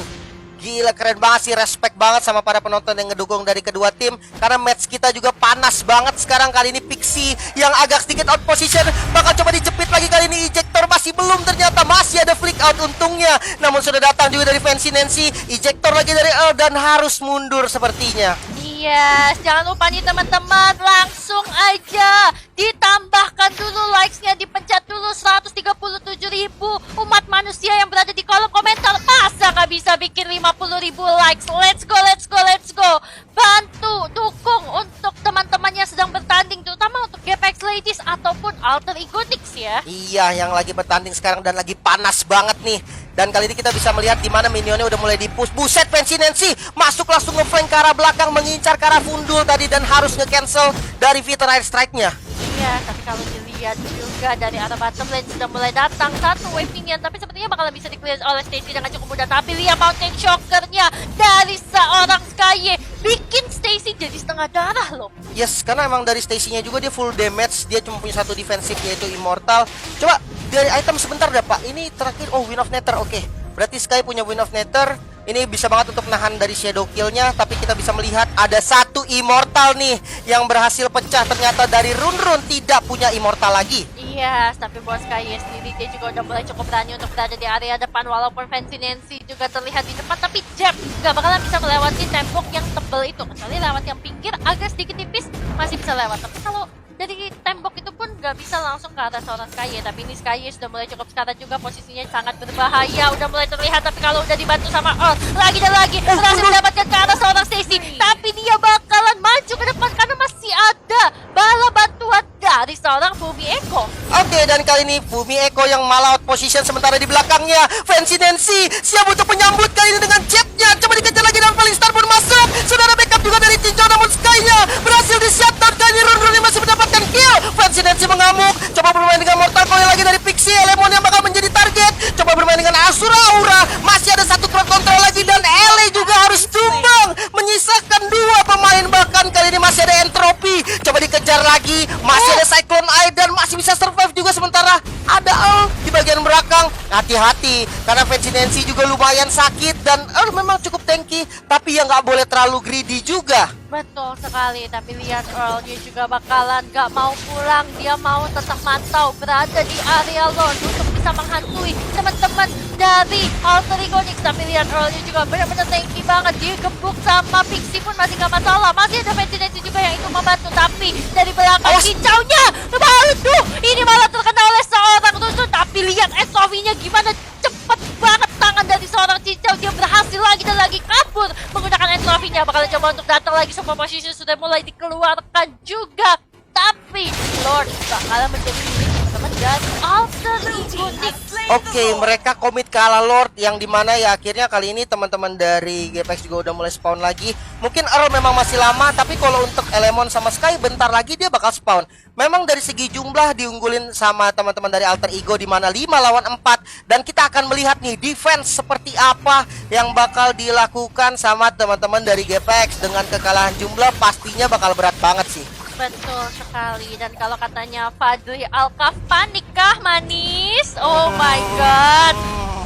Gila, keren banget sih, respect banget sama para penonton yang ngedukung dari kedua tim. Karena match kita juga panas banget sekarang. Kali ini Pixie yang agak sedikit out position bakal coba dijepit lagi. Kali ini ejector masih belum, ternyata masih ada flick out untungnya. Namun sudah datang juga dari Fancy Nancy. Ejector lagi dari Earl dan harus mundur sepertinya. Yes, jangan lupa nih teman-teman, langsung aja ditambahkan dulu likes-nya, dipencet dulu 137.000 umat manusia yang berada di kolom komentar. Masa nggak bisa bikin 50.000 likes? Let's go, let's go, let's go. Bantu, dukung untuk teman-teman yang sedang bertanding, terutama untuk Apex Legends ataupun Alter Ego Nix ya. Iya, yang lagi bertanding sekarang dan lagi panas banget nih. Dan kali ini kita bisa melihat di mana minionnya udah mulai di-push. Buset, Fancy Nancy masuk langsung nge-flank ke arah belakang, mengincar ke arah Fundul tadi dan harus nge-cancel dari Vital Air Strike-nya. Iya, tapi kalau dilihat juga dari arah bottom lane sudah mulai datang satu wave minion, tapi sepertinya bakalan bisa di-clear oleh Stacy dengan cukup mudah. Tapi lihat Mountain Shocker-nya dari seorang Skye bikin Stacy jadi setengah darah loh. Yes, karena emang dari Stacy-nya juga dia full damage. Dia cuma punya satu defensif yaitu Immortal. Coba dari item sebentar dah Pak. Ini terakhir, oh Wind of Nether, oke. Berarti Sky punya Wind of Nether. Ini bisa banget untuk nahan dari shadow kill-nya. Tapi kita bisa melihat ada satu Immortal nih yang berhasil pecah. Ternyata dari Run tidak punya Immortal lagi. Iya, tapi buat Skye sendiri dia juga udah mulai cukup berani untuk berada di area depan. Walaupun Fancy Nancy juga terlihat di depan, tapi Jeb gak bakalan bisa melewati tembok yang tebel itu. Kecuali lewat yang pinggir agak sedikit tipis masih bisa lewat. Tapi kalau dari tembok itu pun gak bisa langsung ke arah seorang Skye. Tapi ini Skye sudah mulai cukup sekarang juga, posisinya sangat berbahaya. Udah mulai terlihat, tapi kalau udah dibantu sama Earl lagi dan lagi berhasil mendapatkan ke arah seorang Stacy. Tapi dia bakalan maju ke depan karena masih ada bala bantuan dari seorang Fumieko. Oke, dan kali ini Fumieko yang malah out position. Sementara di belakangnya Fancy Nancy siap untuk menyambut kali ini dengan jetnya. Coba dikejar lagi dan Falling Star pun masuk. Sudah ada backup juga dari Cincau, namun Sky-nya berhasil di-shutdown. Kali ini Run masih mendapatkan kill. Fancy Nancy mengamuk, coba bermain dengan Mortal Coil lagi dari Pixie. Elemon yang bakal menjadi target. Coba bermain dengan Asura Aura. Masih ada satu crowd control lagi dan Ele juga harus tumbang. Menyisakan dua pemain, bahkan kali ini masih ada Entropy. Coba dikejar lagi. Masih ada Cyclone Eye dan masih bisa survive juga. Sementara ada Earl di bagian belakang. Hati-hati karena Fancy Nancy juga lumayan sakit dan Earl memang cukup tanky, tapi ya nggak boleh terlalu greedy juga. Betul sekali, tapi lihat Earl-nya juga bakalan gak mau pulang. Dia mau tetap mantau berada di area lone untuk bisa menghantui teman-teman dari Alter Ego Nix. Tapi lihat Earl-nya juga benar-benar tanky banget. Dia gebuk sama Pixie pun masih gak masalah. Masih ada Fancy Nancy juga yang itu membantu. Tapi dari belakang Cincau-nya, aduh, ini malah terkena oleh seorang Rusun. Tapi lihat SOV-nya gimana cepet banget tangan dari seorang Cincau. Dia berhasil lagi dan lagi kabur menggunakan SOV-nya. Bakal coba untuk datang lagi, semua posisi sudah mulai dikeluarkan juga. Tapi Lord bakalan menjadi milik teman-teman dari Alter Ego Nick. Oke, mereka komit ke ala Lord yang dimana ya akhirnya kali ini teman-teman dari GPX juga udah mulai spawn lagi. Mungkin Earl memang masih lama, tapi kalau untuk Elemon sama Sky bentar lagi dia bakal spawn. Memang dari segi jumlah diunggulin sama teman-teman dari Alter Ego di mana 5 lawan 4 dan kita akan melihat nih defense seperti apa yang bakal dilakukan sama teman-teman dari GPX dengan kekalahan jumlah pastinya bakal berat banget sih. Betul sekali. Dan kalau katanya Fadli Alkaf panik kah manis? Oh my god.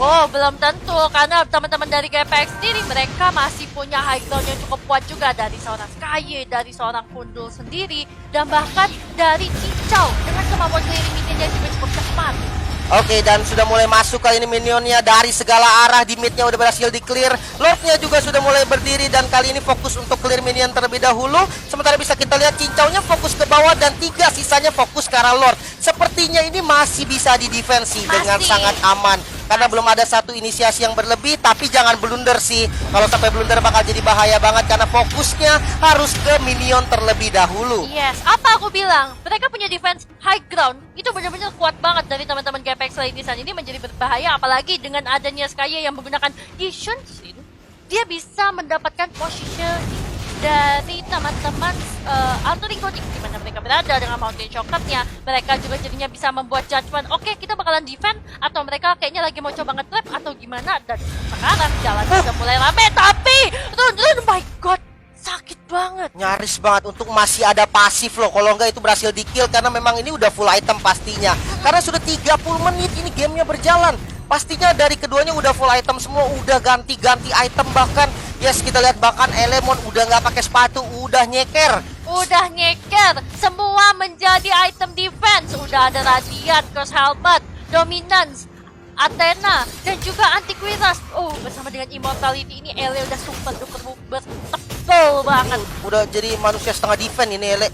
Oh, belum tentu karena teman-teman dari GPX sendiri mereka masih punya high ground yang cukup kuat juga dari seorang Sky, dari seorang Kundul sendiri dan bahkan dari Cicau dengan kemampuan clearing minion yang juga cukup cepat. Oke, dan sudah mulai masuk kali ini minionnya dari segala arah. Di midnya udah berhasil di clear. Lordnya juga sudah mulai berdiri dan kali ini fokus untuk clear minion terlebih dahulu. Sementara bisa kita lihat Cincaunya fokus ke bawah dan 3 sisanya fokus ke arah Lord. Sepertinya ini masih bisa didefensi dengan sangat aman. Karena belum ada satu inisiasi yang berlebih. Tapi jangan blunder sih. Kalau sampai blunder bakal jadi bahaya banget karena fokusnya harus ke minion terlebih dahulu. Yes, apa aku bilang? Mereka punya defense high ground itu benar-benar kuat banget dari teman-teman GPX Ladies. Ini menjadi berbahaya apalagi dengan adanya Skye yang menggunakan Yishun Shin. Dia bisa mendapatkan position dari teman-teman Alter Ego di mana mereka berada dengan Mountain Chocolate-nya. Mereka juga jadinya bisa membuat judgment. Oke, kita bakalan defend atau mereka kayaknya lagi mau coba nge-trap atau gimana. Dan sekarang jalan sudah mulai rame. Tapi Run, my god, sakit banget. Nyaris banget untuk masih ada pasif loh. Kalau enggak itu berhasil di kill karena memang ini udah full item pastinya. Karena sudah 30 menit ini gamenya berjalan. Pastinya dari keduanya udah full item semua, udah ganti-ganti item bahkan. Yes, kita lihat bahkan Elemon udah nggak pakai sepatu, udah nyeker. Udah nyeker, semua menjadi item defense. Udah ada Radiant, Cross Helmet, Dominance, Athena, dan juga Antiquitas. Oh, bersama dengan Immortality ini Ele udah super duper tebel banget. Udah jadi manusia setengah defense ini Ele.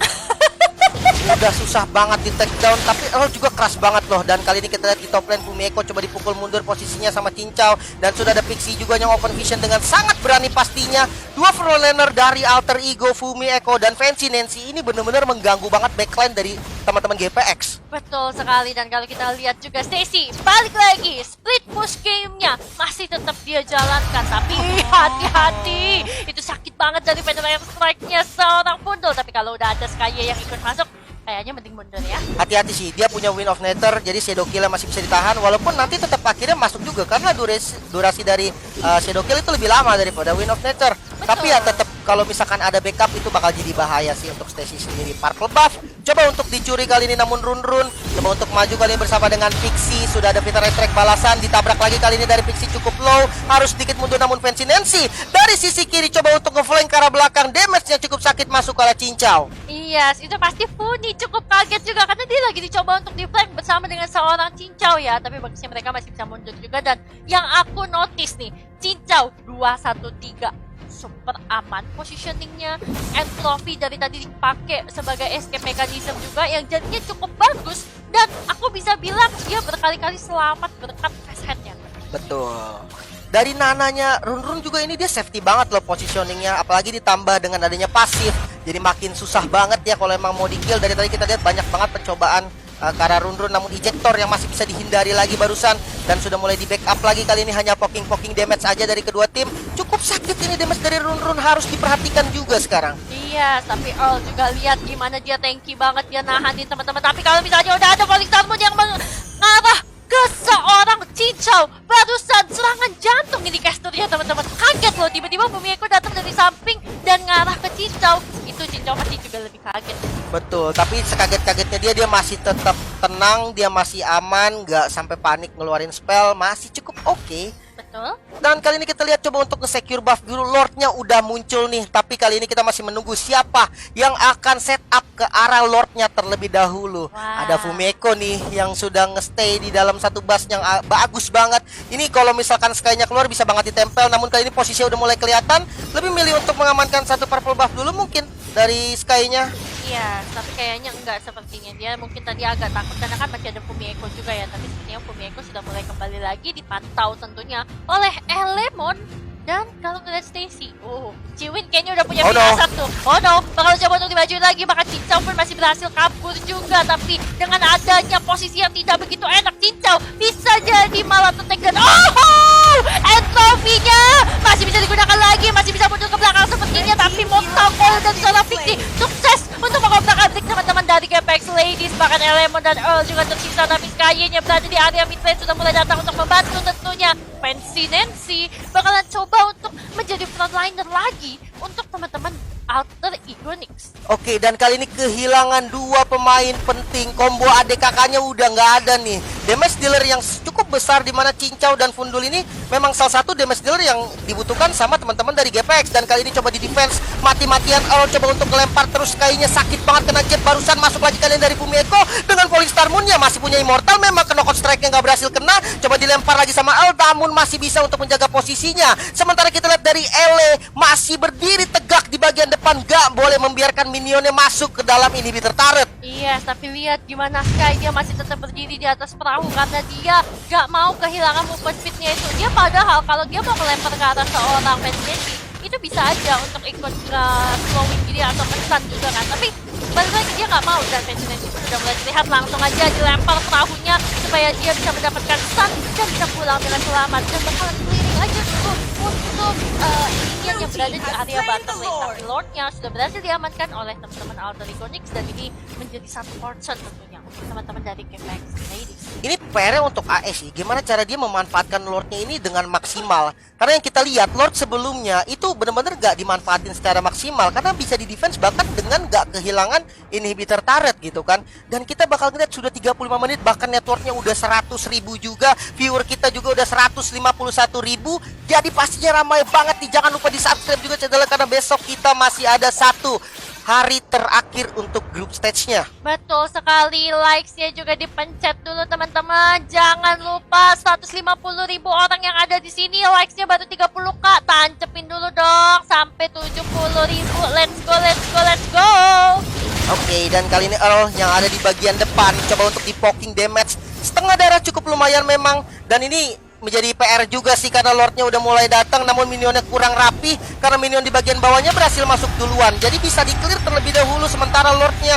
Udah susah banget di take down, tapi Earl juga keras banget loh. Dan kali ini kita lihat di top lane Fumieko coba dipukul mundur posisinya sama Cincau. Dan sudah ada Pixie juga yang open vision dengan sangat berani pastinya. Dua frontlaner dari Alter Ego, Fumieko dan Fancy Nancy ini benar-benar mengganggu banget backline dari teman-teman GPX. Betul sekali. Dan kalau kita lihat juga Stacy balik lagi, split push game-nya masih tetap dia jalankan. Tapi hati-hati, itu sakit banget dari Federal Strike-nya seorang Pundul. Tapi kalau udah ada Skye yang ikut masuk, kayaknya mending mundur ya. Hati-hati sih, dia punya Wind of Nether, jadi Shadow Kill masih bisa ditahan. Walaupun nanti tetap akhirnya masuk juga karena durasi dari Shadow Kill itu lebih lama daripada Wind of Nether. Betul. Tapi ya tetap kalau misalkan ada backup itu bakal jadi bahaya sih untuk Stacy sendiri. Purple buff coba untuk dicuri kali ini namun Run coba untuk maju kali ini bersama dengan Pixie. Sudah ada Peter Strike balasan, ditabrak lagi kali ini dari Pixie cukup low, harus sedikit mundur namun Fancy Nancy dari sisi kiri coba untuk nge-flank ke arah belakang. Damage-nya cukup sakit masuk ke arah Cincau. Yes, itu pasti Funi cukup kaget juga karena dia lagi dicoba untuk di-flank bersama dengan seorang Cincau ya. Tapi bagusnya mereka masih bisa mundur juga. Dan yang aku notice nih, Cincau 2-1-3 super aman positioningnya, and trophy dari tadi dipakai sebagai escape mechanism juga yang jadinya cukup bagus. Dan aku bisa bilang dia berkali-kali selamat berkat fast headnya. Betul. Dari nananya Run juga ini dia safety banget loh positioningnya, apalagi ditambah dengan adanya pasif jadi makin susah banget ya kalau emang mau di kill. Dari tadi kita lihat banyak banget percobaan ke arah Run namun ejector yang masih bisa dihindari lagi barusan dan sudah mulai di backup lagi. Kali ini hanya poking damage aja dari kedua tim. Cukup sakit ini damage dari Run harus diperhatikan juga sekarang. Iya, tapi Earl juga lihat gimana dia tanky banget, dia nahanin teman-teman. Tapi kalau misalnya udah ada Falling Star Moon yang mengarah ke seorang Cincau, barusan serangan jantung ini casternya teman-teman. Kaget loh, tiba-tiba Fumieko datang dari samping dan ngarah ke Cincau. Itu Cincau pasti juga lebih kaget. Betul, tapi sekaget-kagetnya dia masih tetap tenang, dia masih aman, nggak sampai panik ngeluarin spell, masih cukup oke. Betul. Dan kali ini kita lihat coba untuk nge-secure buff dulu. Lordnya udah muncul nih, tapi kali ini kita masih menunggu siapa yang akan set up ke arah Lordnya terlebih dahulu. Wow. Ada Fumieko nih yang sudah nge-stay di dalam satu bus yang bagus banget. Ini kalau misalkan Sky-nya keluar bisa banget ditempel, namun kali ini posisinya udah mulai kelihatan. Lebih milih untuk mengamankan satu purple buff dulu mungkin dari Sky-nya. Iya, tapi kayaknya enggak sepertinya. Dia mungkin tadi agak takut karena kan masih ada Fumieko juga ya. Tapi sepertinya Fumieko sudah mulai kembali lagi dipantau tentunya oleh Elemon. Dan kalau ngeliat Stacy, Ciwin kayaknya udah punya Oh, no. firasat tuh. Oh no, bakal coba untuk dimajuin lagi, bahkan Cincau pun masih berhasil kabur juga. Tapi dengan adanya posisi yang tidak begitu enak, Cincau bisa jadi malah tertek dan Entropinya masih bisa digunakan lagi, masih bisa mundur ke belakang sepertinya. Tapi Mortal Coil dan seorang Fiksi sukses untuk mengobrak-abrik teman-teman dari Apex Ladies. Bahkan Elemon dan Earl juga tersisa, tapi Sky-nya berada di area mid lane sudah mulai datang untuk membantu tentunya. Fancy Nancy bakalan coba untuk menjadi frontliner lagi untuk teman-teman Alter Iconics. Oke, dan kali ini kehilangan dua pemain penting. Combo adik kakaknya udah nggak ada nih. Damage dealer yang cukup besar di mana Cincau dan Fundul ini memang salah satu damage dealer yang dibutuhkan sama teman-teman dari GPX. Dan kali ini coba di defense mati-matian. Earl coba untuk lempar terus, kayaknya sakit banget kena jet. Barusan masuk lagi kalian dari Bumi Eko dengan Falling Star Moon-nya masih punya Immortal. Memang ke knockout strike-nya nggak berhasil kena. Coba dilempar lagi sama Earl, namun masih bisa untuk menjaga posisinya. Sementara kita lihat dari Ele masih berdiri tegak di bagian depan, nggak boleh membiarkan minionnya masuk ke dalam inhibitor turret. Iya, tapi lihat gimana Sky, dia masih tetap berdiri di atas perahu karena dia gak mau kehilangan movement speed-nya itu. Dia padahal kalau dia mau melempar ke arah seorang Fancy itu bisa aja untuk ikut slowing diri atau pesan juga kan. Tapi balik lagi dia gak mau, dan Fancy itu sudah mulai terlihat. Langsung aja dilempar perahunya supaya dia bisa mendapatkan stun dan bisa pulang dengan selamat. Dan bakalan keliling aja dulu untuk Indian yang berada di area bottom lane. Tapi Lordnya sudah berhasil diamankan oleh teman-teman Alter Iconics, dan ini menjadi satu portion tentunya untuk teman-teman dari Apex Ladies. Ini PR untuk AS sih, gimana cara dia memanfaatkan Lordnya ini dengan maksimal. Karena yang kita lihat Lord sebelumnya itu benar-benar gak dimanfaatin secara maksimal, karena bisa di defense bahkan dengan gak kehilangan inhibitor turret gitu kan. Dan kita bakal ngeliat sudah 35 menit, bahkan networknya udah 100.000 juga, viewer kita juga udah 151.000. Jadi pastinya ramai banget nih. Jangan lupa di subscribe juga channel, karena besok kita masih ada satu hari terakhir untuk group stage-nya. Betul sekali, likes-nya juga dipencet dulu teman-teman. Jangan lupa 150.000 orang yang ada di sini, likes-nya baru 30k. Tancepin dulu dong sampai 70.000. Let's go, let's go, let's go. Oke, dan kali ini Earl yang ada di bagian depan coba untuk di poking damage setengah darah, cukup lumayan memang. Dan ini menjadi PR juga sih karena Lordnya udah mulai datang, namun minionnya kurang rapi karena minion di bagian bawahnya berhasil masuk duluan. Jadi bisa di clear terlebih dahulu, sementara Lordnya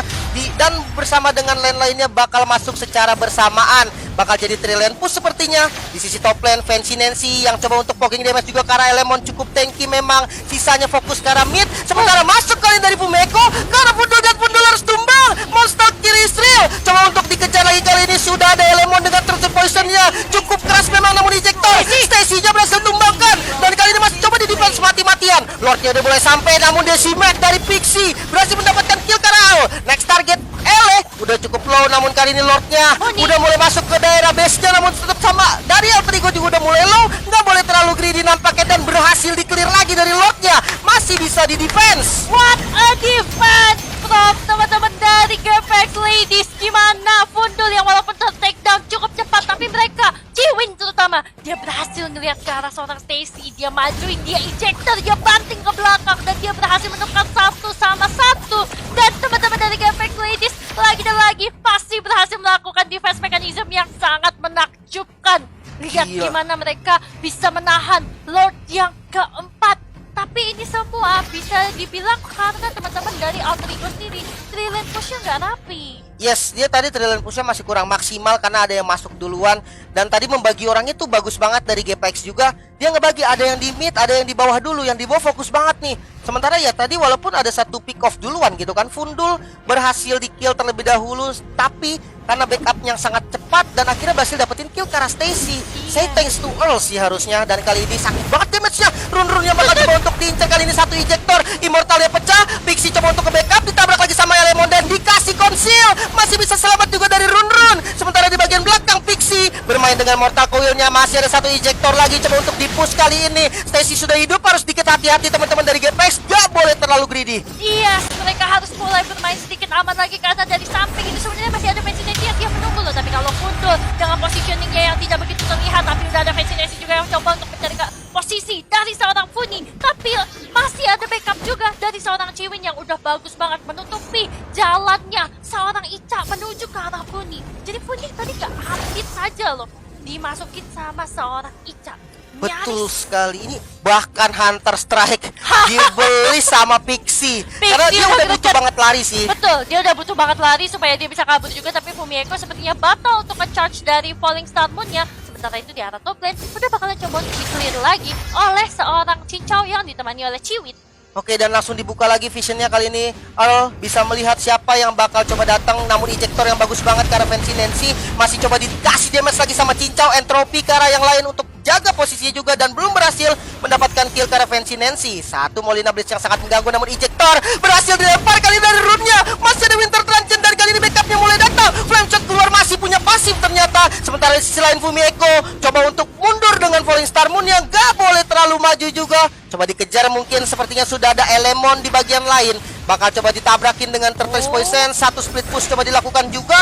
dan bersama dengan lane lainnya bakal masuk secara bersamaan. Bakal jadi 3 lane push sepertinya. Di sisi top lane Fancy Nancy yang coba untuk poking damage juga karena Elemon cukup tanky memang. Sisanya fokus ke arah mid. Sementara masuk kalian dari Bumeko karena Fundul, dan Fundul harus tumbang. Monster kill Israel coba untuk dikejar lagi. Kali ini sudah ada Elemon dengan Trusted Poison-nya cukup keras memang, namun ejector Stacy-nya berhasil tumbangkan. Dan kali ini masih coba di defense mati-matian. Lordnya udah mulai sampai, namun Decimac dari Pixie berhasil mendapatkan kill karena next target Ele udah cukup low, namun kali ini Lordnya udah mulai masuk ke daerah base-nya, namun tetap sama dari Alter Ego juga udah mulai low. Nggak boleh terlalu greedy nampaknya, dan berhasil di clear lagi dari Lordnya. Masih bisa di defense. What a defense from teman-teman dari Apex Ladies. Gimana Fundul yang walaupun take down cukup cepat, tapi mereka Ciwin terutama dia berhasil ngelihat ke arah seorang Stacy. Dia majuin, dia ejector, dia banting ke belakang, dan dia berhasil menemukan 1-1. Dan teman-teman dari Apex Ladies lagi dan lagi pasti berhasil melakukan defense mechanism yang sangat menakjubkan. Lihat Gila. gimana mereka bisa menahan Lord yang keempat. Tapi ini semua bisa dibilang karena teman-teman dari Alter Ego sendiri 3 lane push-nya nggak rapi. Yes, dia tadi 3 lane push-nya masih kurang maksimal karena ada yang masuk duluan. Dan tadi membagi orang itu bagus banget dari GPX juga. Dia ngebagi, ada yang di mid, ada yang di bawah dulu. Yang di bawah fokus banget nih. Sementara ya tadi walaupun ada satu pick off duluan gitu kan, Fundul berhasil di kill terlebih dahulu. Tapi karena backup yang sangat cepat dan akhirnya berhasil dapetin kill karena Stacy. Say thanks to Earl sih harusnya. Dan kali ini sakit banget damage-nya. Run-runnya bakal coba untuk diincar. Kali ini satu ejector, Immortalnya pecah. Pixie coba untuk ke backup, ditabrak lagi sama Elemon dan dikasih conceal. Masih bisa selamat juga dari Run-run. Sementara di bagian belakang Pixie bermain dengan Mortal Coil-nya. Masih ada satu ejector lagi coba untuk di-push kali ini. Stacy sudah hidup, harus dikit hati-hati teman-teman dari GPX. Gak boleh terlalu greedy. Iya, mereka harus mulai bermain sedikit aman lagi karena dari samping itu sebenarnya masih ada Fancy Nancy yang dia menunggu loh. Tapi kalau Fundul dengan positioningnya yang tidak begitu terlihat, tapi udah ada Fancy Nancy juga yang coba untuk mencari posisi dari seorang Funi. Tapi masih ada backup juga dari seorang Ciwin yang udah bagus banget menutupi jalannya seorang Ica menuju ke arah Funi. Jadi Funi tadi gak update saja loh, dimasukin sama seorang Ica. Betul sekali. Ini bahkan Hunter Strike dibeli sama Pixie. Karena dia udah butuh banget lari sih. Betul, dia udah butuh banget lari supaya dia bisa kabur juga. Tapi Fumi Eko sepertinya batal untuk nge-charge dari Falling Star Moon-nya. Sementara itu di arah top lane udah bakalan coba untuk di-clear lagi oleh seorang Cincau yang ditemani oleh Ciwit. Oke, dan langsung dibuka lagi visionnya kali ini. Earl bisa melihat siapa yang bakal coba datang. Namun ejector yang bagus banget karena Fancy Nancy masih coba dikasih damage lagi sama Cincau. Entropy ke arah yang lain untuk jaga posisinya juga dan belum berhasil mendapatkan kill karena Fancy Nancy. Satu Molina Blitz yang sangat mengganggu, namun ejector berhasil dilempar kali dari rune-nya. Masih ada Winter Truncheon dan kali ini backupnya mulai datang. Flame Shot keluar, masih punya pasif ternyata. Sementara di sisi lain Fumi Eko coba untuk mundur dengan Falling Star Moon yang gak boleh terlalu maju juga. Coba dikejar, mungkin sepertinya sudah ada Elemon di bagian lain. Bakal coba ditabrakin dengan Turtles Poison. Satu split push coba dilakukan juga.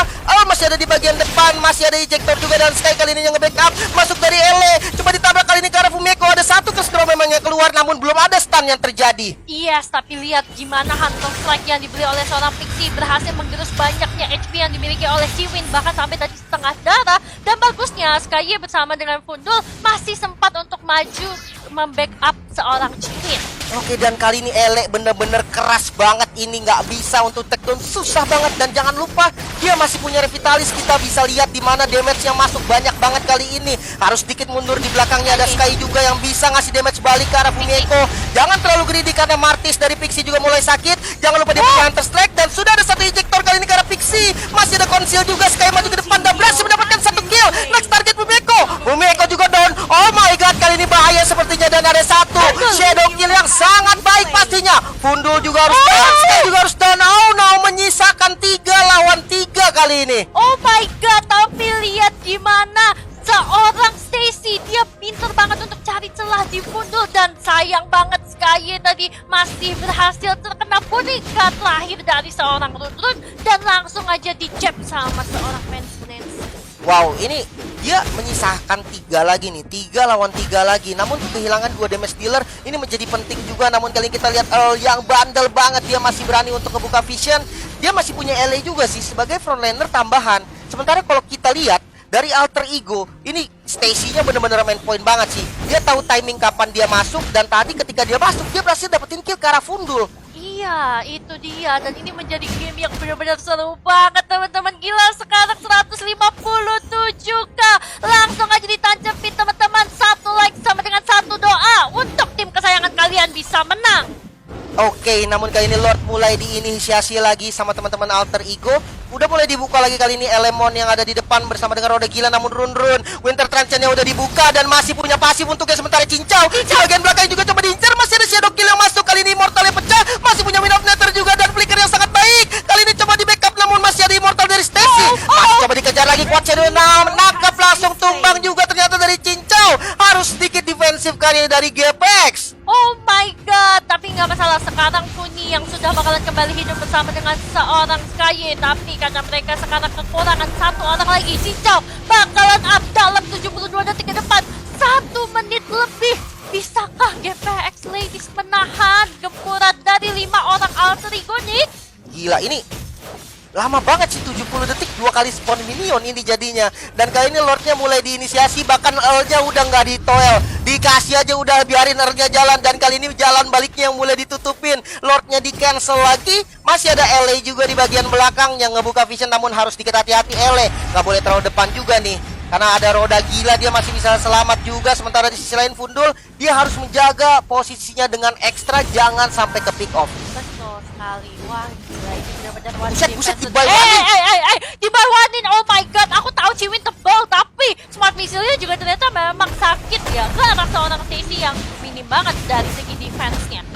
Masih ada di bagian depan, masih ada ejector juga. Dan Sky kali ini yang nge-backup masuk dari Ele. Coba ditabrak kali ini ke arah Fumi Eko. Ada satu kestrol memang yang keluar, namun belum ada stun yang terjadi. Yes, tapi lihat gimana Hunter Strike yang dibeli oleh seorang Pixie berhasil menggerus banyaknya HP yang dimiliki oleh Ciwin, bahkan sampai tadi setengah darah. Dan bagusnya Sky bersama dengan Fundul masih sempat untuk maju membackup seorang Ciwin. Oke, dan kali ini Ele bener-bener keras banget. Ini nggak bisa untuk takedown, susah banget. Dan jangan lupa dia masih punya Revitalis. Kita bisa lihat di mana damage yang masuk banyak banget kali ini. Harus sedikit mundur, di belakangnya ada Sky juga yang bisa ngasih damage balik ke arah Fumi Eko. Jangan terlalu greedy karena Martis dari Pixie juga mulai sakit. Jangan lupa dia punya Hunter Strike dan sudah ada satu ejector kali ini ke arah Pixie. Masih ada Conceal juga, Sky maju ke depan dan berhasil mendapatkan satu kill. Next target Fumi Eko. Fumi Eko juga down. Oh my god, kali ini bahaya sepertinya. Dan ada satu shadow kill yang sangat baik pastinya. Fundul juga harus down, Sky juga harus down. Oh no, menyisakan 3 lawan 3 kali ini. Oh my god, tapi lihat gimana seorang Stacy, dia pintar banget untuk cari celah di Fundul. Dan sayang banget Sky tadi masih berhasil terkena bodyguard terakhir dari seorang Run dan langsung aja dijab sama seorang Fancy Nancy. Wow, ini dia menyisakan 3 lagi nih, 3 lawan 3 lagi. Namun kehilangan 2 damage dealer ini menjadi penting juga. Namun kali ini kita lihat Earl yang bandel banget, dia masih berani untuk membuka vision. Dia masih punya LA juga sih sebagai frontliner tambahan. Sementara kalau kita lihat dari alter ego, ini Stacy-nya bener-bener main point banget sih. Dia tahu timing kapan dia masuk, dan tadi ketika dia masuk dia berhasil dapetin kill ke arah Fundul. Iya, itu dia. Dan ini menjadi game yang benar-benar seru banget, teman-teman. Gila, sekarang 157k. Langsung aja ditancapin, teman-teman. 1 like sama dengan 1 doa untuk tim kesayangan kalian bisa menang. Oke, namun kali ini Lord mulai diinisiasi lagi sama teman-teman alter ego. Udah mulai dibuka lagi kali ini Elemon yang ada di depan bersama dengan roda gila. Namun Run Winter Truncheon-nya udah dibuka dan masih punya pasif untuknya. Sementara Cincau di bagian belakang juga coba diincar. Masih ada shadow kill yang masuk. Kali ini Immortal-nya pecah. Masih punya Wind of Nether juga dan flicker yang sangat baik. Kali ini coba di backup, namun masih ada Immortal dari Stacy. Masih coba dikejar lagi, kuat shadow nangkap, langsung tumbang juga ternyata dari Cincau. Harus sedikit defensif kali ini dari Gpex. Oh my god, tapi nggak masalah. Sekarang Funi yang sudah bakalan kembali hidup bersama dengan seorang Sky. Tapi karena mereka sekarang kekurangan 1 orang lagi, Cincau bakalan up dalam 72 detik ke depan. 1 menit lebih. Bisakah GPX Ladies menahan gempuran dari 5 orang alter ego nih? Gila, ini lama banget sih, 70 detik 2 kali spawn minion ini jadinya. Dan kali ini Lordnya mulai diinisiasi, bahkan Earl-nya udah nggak ditoel, dikasih aja udah, biarin Earl-nya jalan. Dan kali ini jalan baliknya yang mulai ditutupin, Lordnya di cancel lagi. Masih ada LA juga di bagian belakang yang ngebuka vision, namun harus dikit hati-hati. LA nggak boleh terlalu depan juga nih, karena ada roda gila, dia masih bisa selamat juga. Sementara di sisi lain Fundul, dia harus menjaga posisinya dengan ekstra, jangan sampai ke pick off. Betul sekali. Wah, gila, ini benar-benar one Buset, defense. dibaywanin. Dibaywanin. Oh my god, aku tahu Ciwin tebal, tapi smart missile-nya juga ternyata memang sakit ya. Karena seorang Stacy yang minim banget dari segi defense-nya.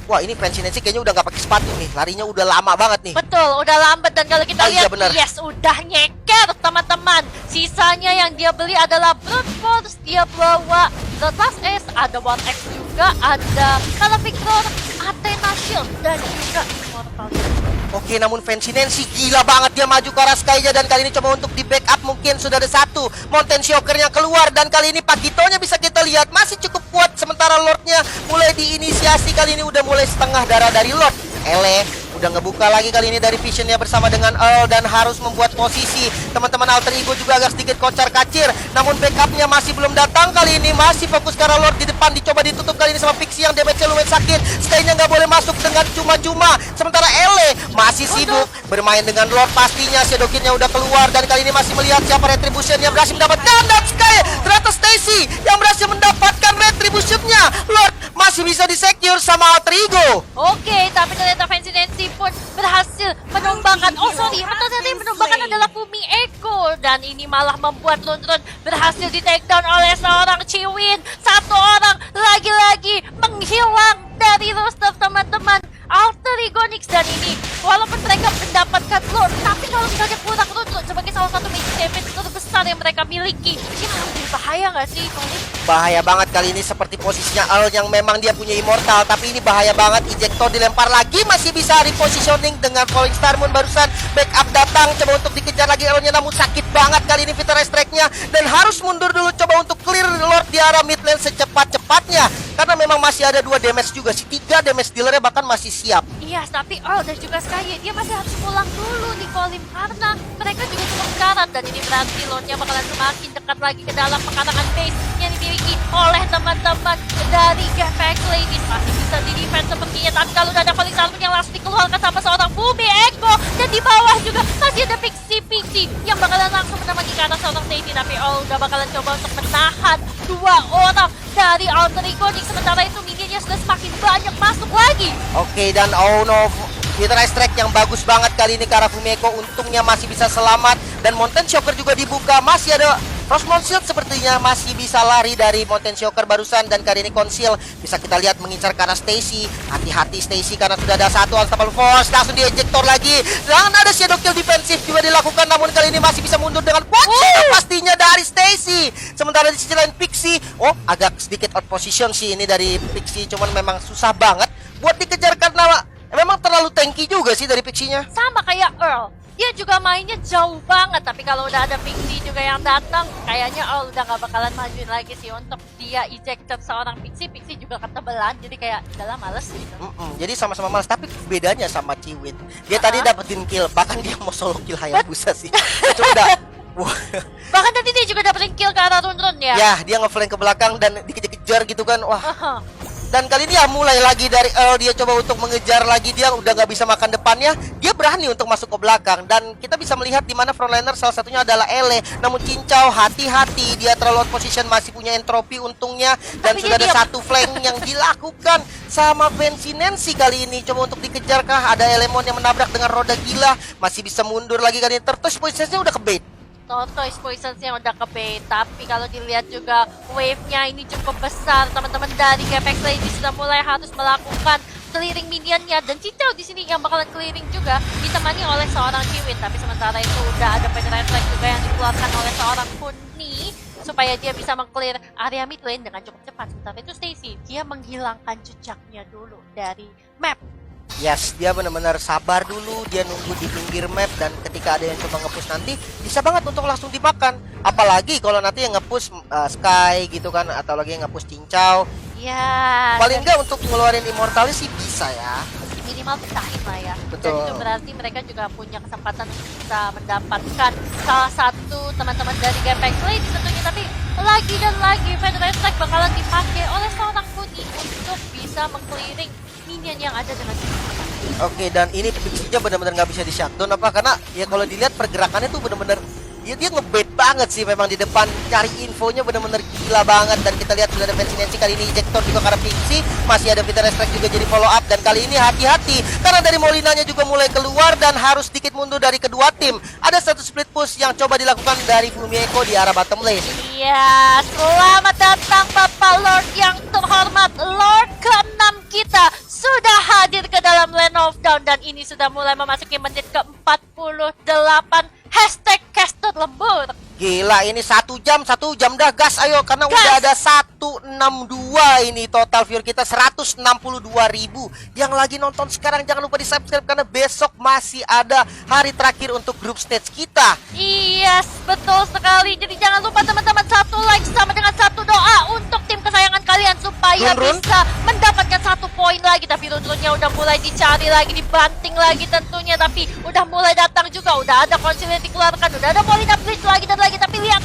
Wah, ini Fancy Nancy kayaknya udah nggak pakai sepatu nih, larinya udah lama banget nih. Betul, udah lambat. Dan kalau kita Iya, lihat, bener. yes, udah nyeker teman-teman. Sisanya yang dia beli adalah Brute Force, dia bawa Bloodlust Ace, ada One X juga, ada Kala Victor, Athena Shield, dan juga Immortal. Oke, namun Fancy Nancy gila banget, dia maju ke arah Skyja. Dan kali ini coba untuk di backup, mungkin sudah ada satu Mountain Shocker yang keluar. Dan kali ini Pakitonya bisa kita lihat masih cukup kuat. Sementara Lordnya mulai diinisiasi, kali ini udah mulai setengah darah dari Lord. Ele Udah ngebuka lagi kali ini dari Visionnya bersama dengan Earl dan harus membuat posisi. Teman-teman Alter Ego juga agak sedikit kocar kacir. Namun backupnya masih belum datang kali ini. Masih fokus ke arah Lord di depan. Dicoba ditutup kali ini sama Pixie yang damage-nya lumayan sakit. Sky-nya nggak boleh masuk dengan cuma-cuma. Sementara Ele masih sibuk bermain dengan Lord pastinya. Shadowkin-nya udah keluar dan kali ini masih melihat siapa Retribution yang berhasil mendapatkan. Dan Sky ternyata Stacy yang berhasil mendapatkan Retribution-nya. Lord masih bisa di-secure sama Alter Ego. Oke, tapi ternyata Fancy Nancy pun berhasil menumbangkan. Oh sorry, betul tadi menumbangkan adalah Fumi Ego. Dan ini malah membuat Lundrun berhasil di take down oleh seorang Chiwin. Satu orang lagi-lagi menghilang dari roster teman-teman Alter Ego Nyx. Dan ini walaupun mereka mendapatkan Lord, tapi kalau misalnya kurang Lundrun sebagai salah satu major damage terbesar yang mereka miliki, ini lebih bahaya nggak sih, Colin? Bahaya banget kali ini seperti posisinya Earl yang memang dia punya immortal, tapi ini bahaya banget. Ejector dilempar lagi, masih bisa repositioning dengan Falling Star Moon. Barusan backup datang, coba untuk dikejar lagi Earl-nya, namun sakit banget kali ini Vitara Strike-nya dan harus mundur dulu coba untuk clear Lord di arah mid lane secepat-cepatnya karena memang masih ada 2 damage juga sih, 3 damage dealer-nya bahkan masih siap. Iya, tapi Earl dan juga Sky dia masih harus pulang dulu di Kolim karena mereka juga cukup sekarat. Dan ini berarti Lordnya bakalan semakin dekat lagi ke dalam pekarangan base yang dimiliki oleh teman-teman dari Gapex Ladies. Masih bisa di defense sepertinya, tapi kalau udah ada paling salmon yang langsung dikeluarkan sama seorang Fumi Ego. Dan di bawah juga masih ada Pixie yang bakalan langsung menemani ke arah seorang Stacy. Tapi Earl udah bakalan coba untuk menahan 2 orang dari Alter Ego. Sementara itu minionnya sudah semakin banyak masuk lagi. Oke, dan oh no, Vitara Strike yang bagus banget kali ini ke arah Fumi Ego. Untungnya masih bisa selamat dan Mountain Shocker juga dibuka. Masih ada Frostmourne Shield sepertinya masih bisa lari dari Mountain Shocker barusan. Dan kali ini Conceal bisa kita lihat mengincar ke arah Stacy. Hati-hati Stacy karena sudah ada satu Unstoppable Force. Langsung di ejector lagi. Dan ada Shadow Kill defensif juga dilakukan. Namun kali ini masih bisa mundur dengan kuat pastinya dari Stacy. Sementara di sisi lain Pixie, oh agak sedikit out position sih ini dari Pixie. Cuman memang susah banget buat dikejar karena memang terlalu tanky juga sih dari Pixie-nya. Sama kayak Earl, dia juga mainnya jauh banget. Tapi kalau udah ada Pixie juga yang datang, kayaknya Earl udah gak bakalan majuin lagi sih untuk dia ejector seorang Pixie. Pixie juga ketebelan, jadi kayak udahlah males gitu. Jadi sama-sama males, tapi bedanya sama Chiwin, dia tadi dapetin kill, bahkan dia mau solo kill Hayabusa sih. Coba bahkan tadi dia juga dapetin kill ke arah Run ya. Ya, dia ngeflank ke belakang dan dikejar-kejar gitu kan. Wah. Dan kali ini ya mulai lagi dari Earl, dia coba untuk mengejar lagi, dia udah nggak bisa makan depannya, dia berani untuk masuk ke belakang. Dan kita bisa melihat di mana frontliner salah satunya adalah Ele. Namun Cincau hati-hati, dia terlalu out position, masih punya entropi untungnya. Dan tapi sudah ada satu flank yang dilakukan sama Fancy Nancy kali ini. Coba untuk dikejar kah, ada Elemon yang menabrak dengan roda gila, masih bisa mundur lagi kali ini. Terus posisinya udah ke bait. Tortoise Poisons-nya udah ke bait. Tapi kalau dilihat juga wave-nya ini cukup besar. Teman-teman dari Gapex Lady sudah mulai harus melakukan clearing minionnya. Dan Cincau di sini yang bakalan clearing juga ditemani oleh seorang Chiwin. Tapi sementara itu udah ada penyerahan flag juga yang dikeluarkan oleh seorang Kuni supaya dia bisa meng-clear area mid lane dengan cukup cepat. Sementara itu Stacy, dia menghilangkan jejaknya dulu dari map. Yes, dia benar-benar sabar dulu, dia nunggu di pinggir map dan ketika ada yang coba nge-push nanti bisa banget untuk langsung dimakan. Apalagi kalau nanti yang nge-push Sky gitu kan, atau lagi yang nge-push Cincau. Ya. Paling enggak untuk ngeluarin Immortalis sih bisa ya. Minimal pecahin lah ya. Betul. Dan itu berarti mereka juga punya kesempatan untuk bisa mendapatkan salah satu teman-teman dari Gapex Lady tentunya. Tapi lagi dan lagi Federal Strike bakalan dipakai oleh seorang Kuni untuk bisa meng-clearing minion yang ada dengan cepat. Oke, dan ini Pixie-nya benar-benar nggak bisa di shutdown apa karena ya kalau dilihat pergerakannya tuh benar-benar dia ngebait banget sih memang di depan, cari infonya benar-benar gila banget. Dan kita lihat sudah ada Fancy Nancy kali ini ejector juga karena Pixie, masih ada Vitara Strike juga jadi follow up. Dan kali ini hati-hati karena dari Molinanya juga mulai keluar dan harus sedikit mundur dari kedua tim. Ada satu split push yang coba dilakukan dari Fumi Ego di arah bottom lane. Iya, selamat datang Bapak Lord yang terhormat. Lord ke-6 kita sudah hadir ke dalam Lane of Dawn dan ini sudah mulai memasuki menit ke-48. Hashtag caster lembur. Gila, ini 1 jam dah gas, ayo karena udah ada 162 ini total viewer kita 162.000. Yang lagi nonton sekarang jangan lupa di subscribe karena besok masih ada hari terakhir untuk grup stage kita. Yes, betul sekali. Jadi jangan lupa teman-teman, satu like sama dengan satu doa untuk tim kesayangan kalian supaya Run-run? bisa mendapatkan 1 poin lagi. Tapi run-runnya udah mulai dicari lagi, dibanting lagi tentunya. Tapi udah mulai datang juga, udah ada konsil yang dikeluarkan, udah ada Molina Blitz lagi dan lagi. Tapi lihat,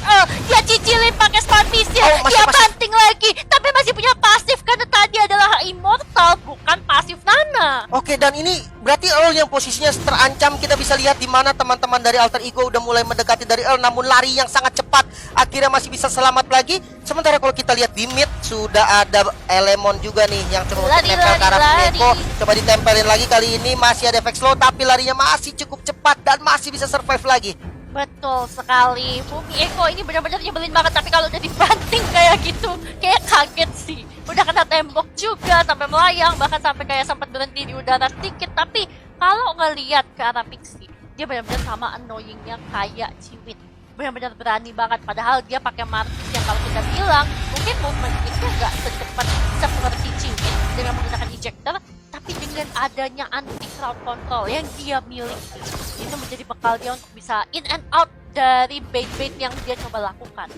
dia cicilin pakai Span Missile, dia banting lagi. Tapi masih punya pasif karena tadi adalah Immortal, bukan pasif Nana. Oke, dan ini berarti Earl yang posisinya terancam. Kita bisa lihat di mana teman-teman dari Alter Ego udah mulai mendekati dari Earl, namun lari yang sangat cepat akhirnya masih bisa selamat lagi. Sementara kalau kita lihat di mid sudah ada Elemon juga nih yang coba untuk nempel ke arah Eko. Coba ditempelin lagi, kali ini masih ada efek slow tapi larinya masih cukup cepat dan masih bisa survive lagi. Betul sekali, Bumi Eko ini benar-benar nyebelin banget. Tapi kalau udah dibanting kayak gitu, kayak kaget sih. Udah kena tembok juga, sampai melayang, bahkan sampai kayak sempat berhenti di udara sedikit. Tapi kalau ngelihat ke arah Pixie, dia benar-benar sama annoyingnya kayak Ciwit. Benar-benar berani banget, padahal dia pakai Martis yang kalau kita bilang mungkin movement itu nggak secepat seperti Ciwit dengan menggunakan ejector. Tapi dengan adanya anti crowd control yang dia miliki, itu menjadi bekal dia untuk bisa in and out dari bait-bait yang dia coba lakukan.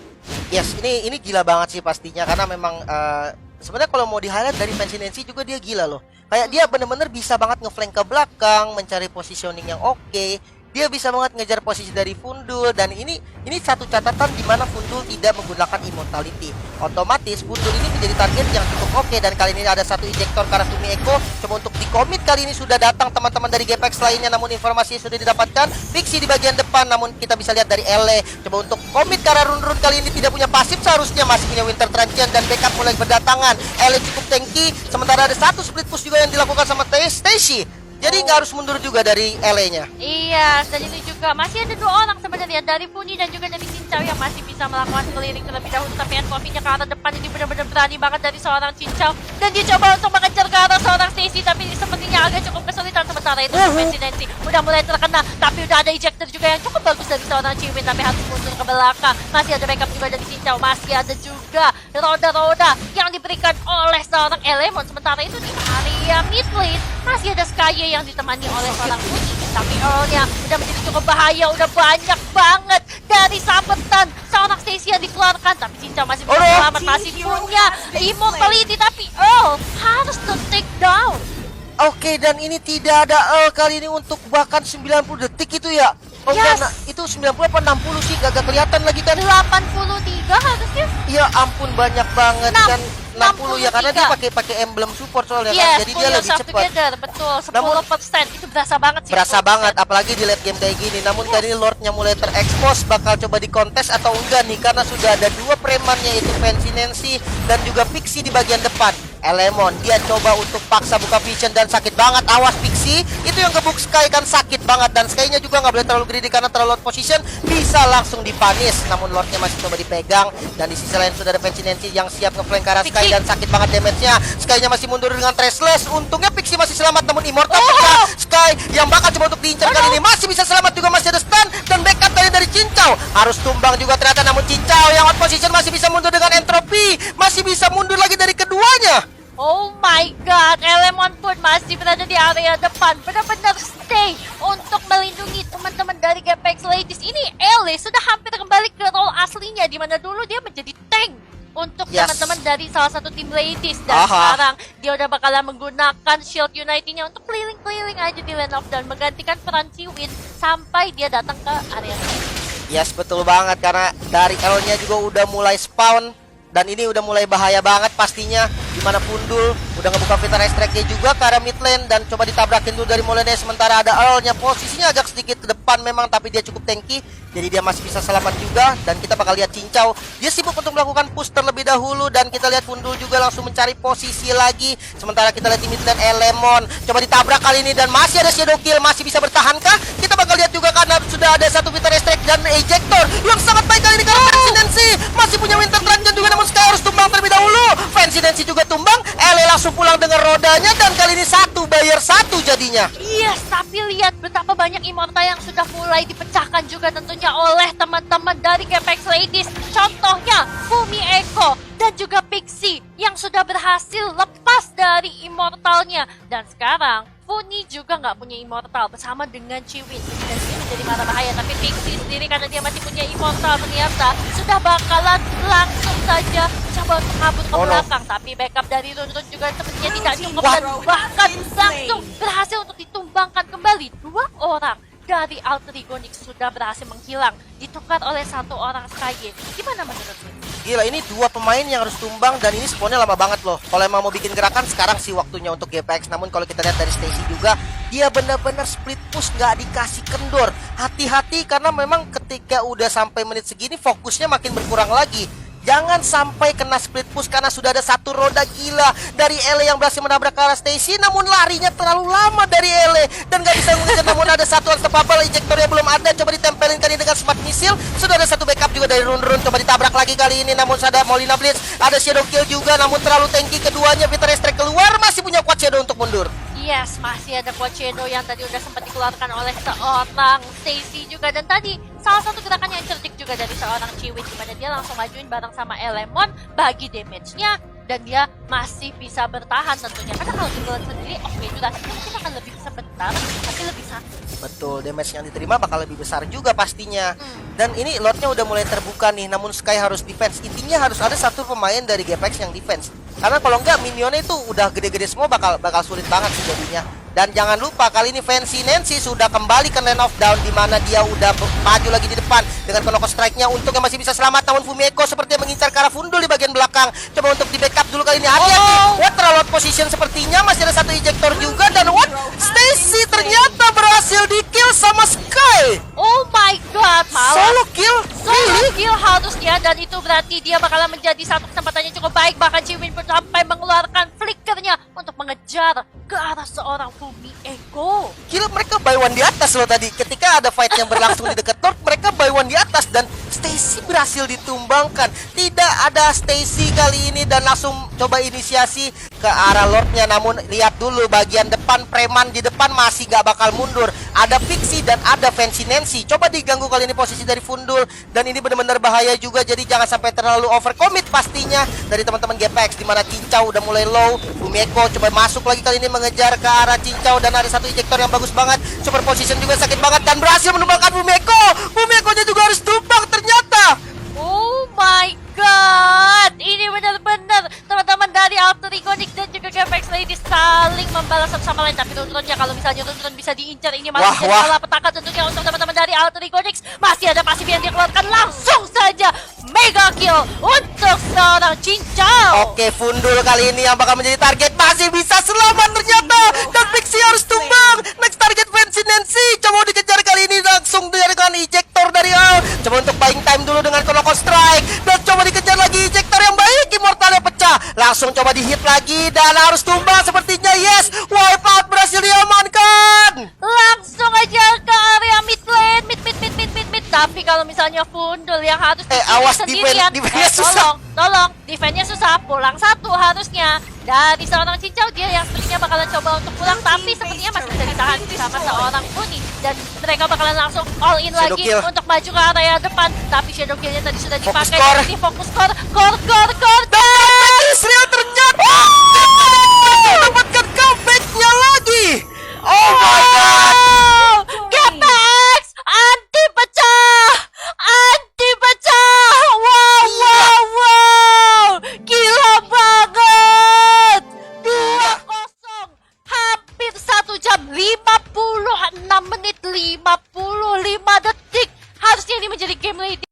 Yes, ini gila banget sih pastinya, karena memang sebenarnya kalau mau di-highlight dari Fancy Nancy juga dia gila loh. Kayak dia bener-bener bisa banget ngeflank ke belakang, mencari positioning yang oke. Dia bisa banget ngejar posisi dari Fundul, dan ini satu catatan di mana Fundul tidak menggunakan immortality. Otomatis Fundul ini menjadi target yang cukup oke, dan kali ini ada satu ejector ke arah Fumi Eko. Coba untuk di commit kali ini sudah datang teman-teman dari Gapex lainnya, namun informasi sudah didapatkan. Pixie di bagian depan, namun kita bisa lihat dari Ele coba untuk commit ke arah run-run kali ini tidak punya pasif, seharusnya masih punya Winter Transient dan backup mulai berdatangan. Ele cukup tanky, sementara ada satu split push juga yang dilakukan sama Stacy. Jadi nggak harus mundur juga dari LA-nya. Iya, dan itu juga masih ada 2 orang sebenarnya, dari Puni dan juga dari Cincau yang masih bisa melakukan clearing terlebih dahulu. Tapi Encoffee-nya ke arah depan ini benar-benar berani banget dari seorang Cincau. Dan dia coba untuk mengejar ke arah seorang Stacy, tapi sepertinya agak cukup kesulitan. Sementara itu Nancy udah mulai terkena, tapi udah ada ejector juga yang cukup bagus dari seorang Ciwin, tapi harus mundur ke belakang. Masih ada backup juga dari Cincau, masih ada juga roda-roda yang diberikan oleh seorang Elemon. Sementara itu di area mid lane masih ada Skye yang ditemani oleh seorang Puni. Tapi Earl-nya udah menjadi cukup bahaya, udah banyak banget dari sabetan seorang Stacy yang dikeluarkan. Tapi Cincau masih bisa selamat, masih punya immortality, tapi Earl harus to take down. Oke, dan ini tidak ada Earl kali ini untuk bahkan 90 detik itu ya. Oh Yes. enggak, itu 90 apa 60 sih, gak kelihatan lagi kan. 83 harusnya. Ya ampun, banyak banget kan. 60 ya, karena dia pakai emblem support soalnya kan, jadi dia lebih cepat. Together, betul, 10% itu berasa banget sih. Berasa banget, apalagi di late game kayak gini. Namun kali ini Lordnya mulai terekspos, bakal coba dikontes atau enggak nih, karena sudah ada 2 preman, yaitu Fancy Nancy dan juga Pixie di bagian depan. Elemon, dia coba untuk paksa buka vision dan sakit banget. Awas Pixie, itu yang gebuk Sky kan sakit banget, dan Sky-nya juga nggak boleh terlalu greedy karena terlalu out position, bisa langsung dipanis. Namun Lordnya masih coba dipegang, dan di sisi lain sudah ada Fancy Nancy yang siap ngeflank ke arah Sky, dan sakit banget damage-nya. Sky-nya masih mundur dengan Traceless. Untungnya Pixie masih selamat, namun Immortal pecah. Sky yang bakal coba untuk diincar kali ini masih bisa selamat juga, masih ada stun dan backup dari Cincau. Harus tumbang juga ternyata, namun Cincau yang out position masih bisa mundur dengan Entropy, masih bisa mundur lagi dari keduanya. Oh my god, Elemon pun masih berada di area depan, benar-benar stay untuk melindungi teman-teman dari Gapex Ladies. Ini Ele sudah hampir kembali ke role aslinya, di mana dulu dia menjadi tank untuk teman-teman dari salah satu tim Ladies. Dan sekarang dia udah bakalan menggunakan Shield Unite-nya untuk keliling-keliling aja di lane off dan menggantikan peran Ciwin sampai dia datang ke area ini. Yes, betul banget, karena dari L-nya juga udah mulai spawn. Dan ini udah mulai bahaya banget pastinya, dimana Fundul udah ngebuka Vital Extract-nya juga ke arah mid lane, dan coba ditabrakin dulu dari Molene. Sementara ada Earl-nya, posisinya agak sedikit ke depan memang, tapi dia cukup tanky, jadi dia masih bisa selamat juga. Dan kita bakal lihat Cincau, dia sibuk untuk melakukan push terlebih dahulu, dan kita lihat Fundul juga langsung mencari posisi lagi. Sementara kita lihat di mid lane Elemon coba ditabrak kali ini, dan masih ada Shadow Kill, masih bisa bertahankah? Kita bakal lihat juga karena sudah ada satu Vital Extract dan Ejector yang sangat baik kali ini karena Fancy Nancy masih punya Winter Transient juga, namun Sky harus tumbang terlebih dahulu. Fancy Nancy juga tumbang, Ele langsung pulang dengan rodanya, dan kali ini 1 bayar 1 jadinya. Yes, tapi lihat betapa banyak Immortal yang sudah mulai dipecahkan juga tentunya oleh teman-teman dari Gapex Ladies. Contohnya Fumi Eko dan juga Pixie yang sudah berhasil lepas dari Immortalnya. Dan sekarang Funi juga nggak punya immortal bersama dengan Chiwin. Dan ini menjadi mata bahaya. Tapi Pixie sendiri karena dia masih punya immortal ternyata sudah bakalan langsung saja coba untuk kabur ke belakang. Tapi backup dari Run juga sepertinya tidak cukup. Dan bahkan langsung berhasil untuk ditumbangkan kembali. 2 orang dari Alter Ego Nyx sudah berhasil menghilang. Ditukar oleh 1 orang Skye. Gimana menurutmu? Gila, ini 2 pemain yang harus tumbang dan ini spawnnya lama banget loh. Kalau emang mau bikin gerakan sekarang sih waktunya untuk GPX. Namun kalau kita lihat dari Stacy juga, dia benar-benar split push, nggak dikasih kendor. Hati-hati karena memang ketika udah sampai menit segini fokusnya makin berkurang lagi. Jangan sampai kena split push karena sudah ada 1 roda gila dari Ele yang berhasil menabrak ke arah Stacy, namun larinya terlalu lama dari Ele dan nggak bisa mengejar. Namun ada 1 unstoppable, ejectornya belum ada, coba ditempelin kali ini dengan smart missile. Sudah ada 1 backup juga dari Run, coba ditabrak lagi kali ini, namun ada Molina Blitz, ada Shadow Kill juga, namun terlalu tanky keduanya. Peter Strike keluar, masih punya kuat Shadow untuk mundur. Yes, masih ada Quad Shadow yang tadi udah sempat dikeluarkan oleh seorang Stacy juga. Dan tadi salah satu gerakan yang cerdik juga dari seorang Chiwin, dimana dia langsung majuin bareng sama Elemon bagi damage-nya. Dan dia masih bisa bertahan tentunya. Karena kalau dikeluarkan sendiri, oke, durasinya mungkin akan lebih bisa bentar, tapi lebih sakit. Betul, damage yang diterima bakal lebih besar juga pastinya. Dan ini lotnya udah mulai terbuka nih, namun Sky harus defense. Intinya harus ada 1 pemain dari GPX yang defense. Karena kalau enggak minionnya itu udah gede-gede semua, bakal sulit banget sih jadinya. Dan jangan lupa kali ini Fancy Nancy sudah kembali ke lane of down, di mana dia udah maju lagi di depan dengan Konoko Strike-nya. Untungnya masih bisa selamat, namun Fumieko seperti mengincar ke arah Fundul di bagian belakang. Coba untuk di backup dulu kali ini, hati-hati. What, terlalu out position sepertinya, masih ada 1 ejector juga. Dan what, Stacy ternyata berhasil di kill sama Sky. Oh my god, malah Solo kill. solo kill harusnya, dan itu berarti dia bakalan menjadi 1 kesempatan yang cukup baik. Bahkan Chiwin pun sampai mengeluarkan flickernya untuk mengejar ke arah seorang Fumieko. Gila, mereka by one di atas loh tadi. Ketika ada fight yang berlangsung di dekat North, mereka by one di atas dan Stacy berhasil ditumbangkan. Tidak ada Stacy kali ini dan langsung coba inisiasi ke arah Lordnya. Namun lihat dulu bagian depan, preman di depan masih gak bakal mundur. Ada Pixie dan ada Fancy Nancy. Coba diganggu kali ini posisi dari Fundul, dan ini benar-benar bahaya juga. Jadi jangan sampai terlalu overcommit pastinya dari teman-teman GPX, di mana Cincau udah mulai low. Fumieko coba masuk lagi kali ini mengejar ke arah Cincau dan ada 1 ejector yang bagus banget. Super position juga sakit banget dan berhasil menumbangkan Fumieko. Fumieko-nya juga harus tumbang ternyata. Oh my god, ini benar-benar teman-teman dari Alter Ego Nyx dan juga GPX Lady saling membalas satu sama lain. Tapi Run-Runnya kalau misalnya Run bisa diincar, ini malah menjadi salah petaka tentunya untuk teman-teman dari Alter Ego Nyx. Masih ada pasif yang dikeluarkan, langsung saja mega kill untuk seorang Cincau. Oke, Fundul kali ini yang bakal menjadi target, masih bisa selamat ternyata. Dan Pixie harus tumbang. Next target Fancy Nancy, coba dikejar kali ini langsung dengan ejector dari Al. Coba untuk buying time dulu dengan Konoko Strike, dan coba dikejar lagi ejector yang baik, immortalnya pecah. Langsung coba di-hit lagi dan harus tumbang sepertinya. Yes, wipe out berhasil diamankan. Langsung aja ke area mid lane, mid. Tapi kalau misalnya Fundul yang harus awas, sendirian, defense-nya susah. tolong, defense-nya susah. Pulang 1 harusnya dari seorang Cincau. Dia yang sepertinya bakalan coba untuk pulang, tapi sepertinya masih bisa ditahan sama seorang Funi. Dan mereka bakalan langsung all in Shadow lagi kill untuk maju ke area depan. Tapi Shadow Kill-nya tadi sudah Fokus dipakai. core. Jadi fokus core. Dan Israel ternyata mendapatkan comeback-nya lagi. Oh my god. GPX anti pecah. Wow. Gila banget. 2-0. Hampir 1 jam 56 menit 55 detik. Harusnya ini menjadi game leading.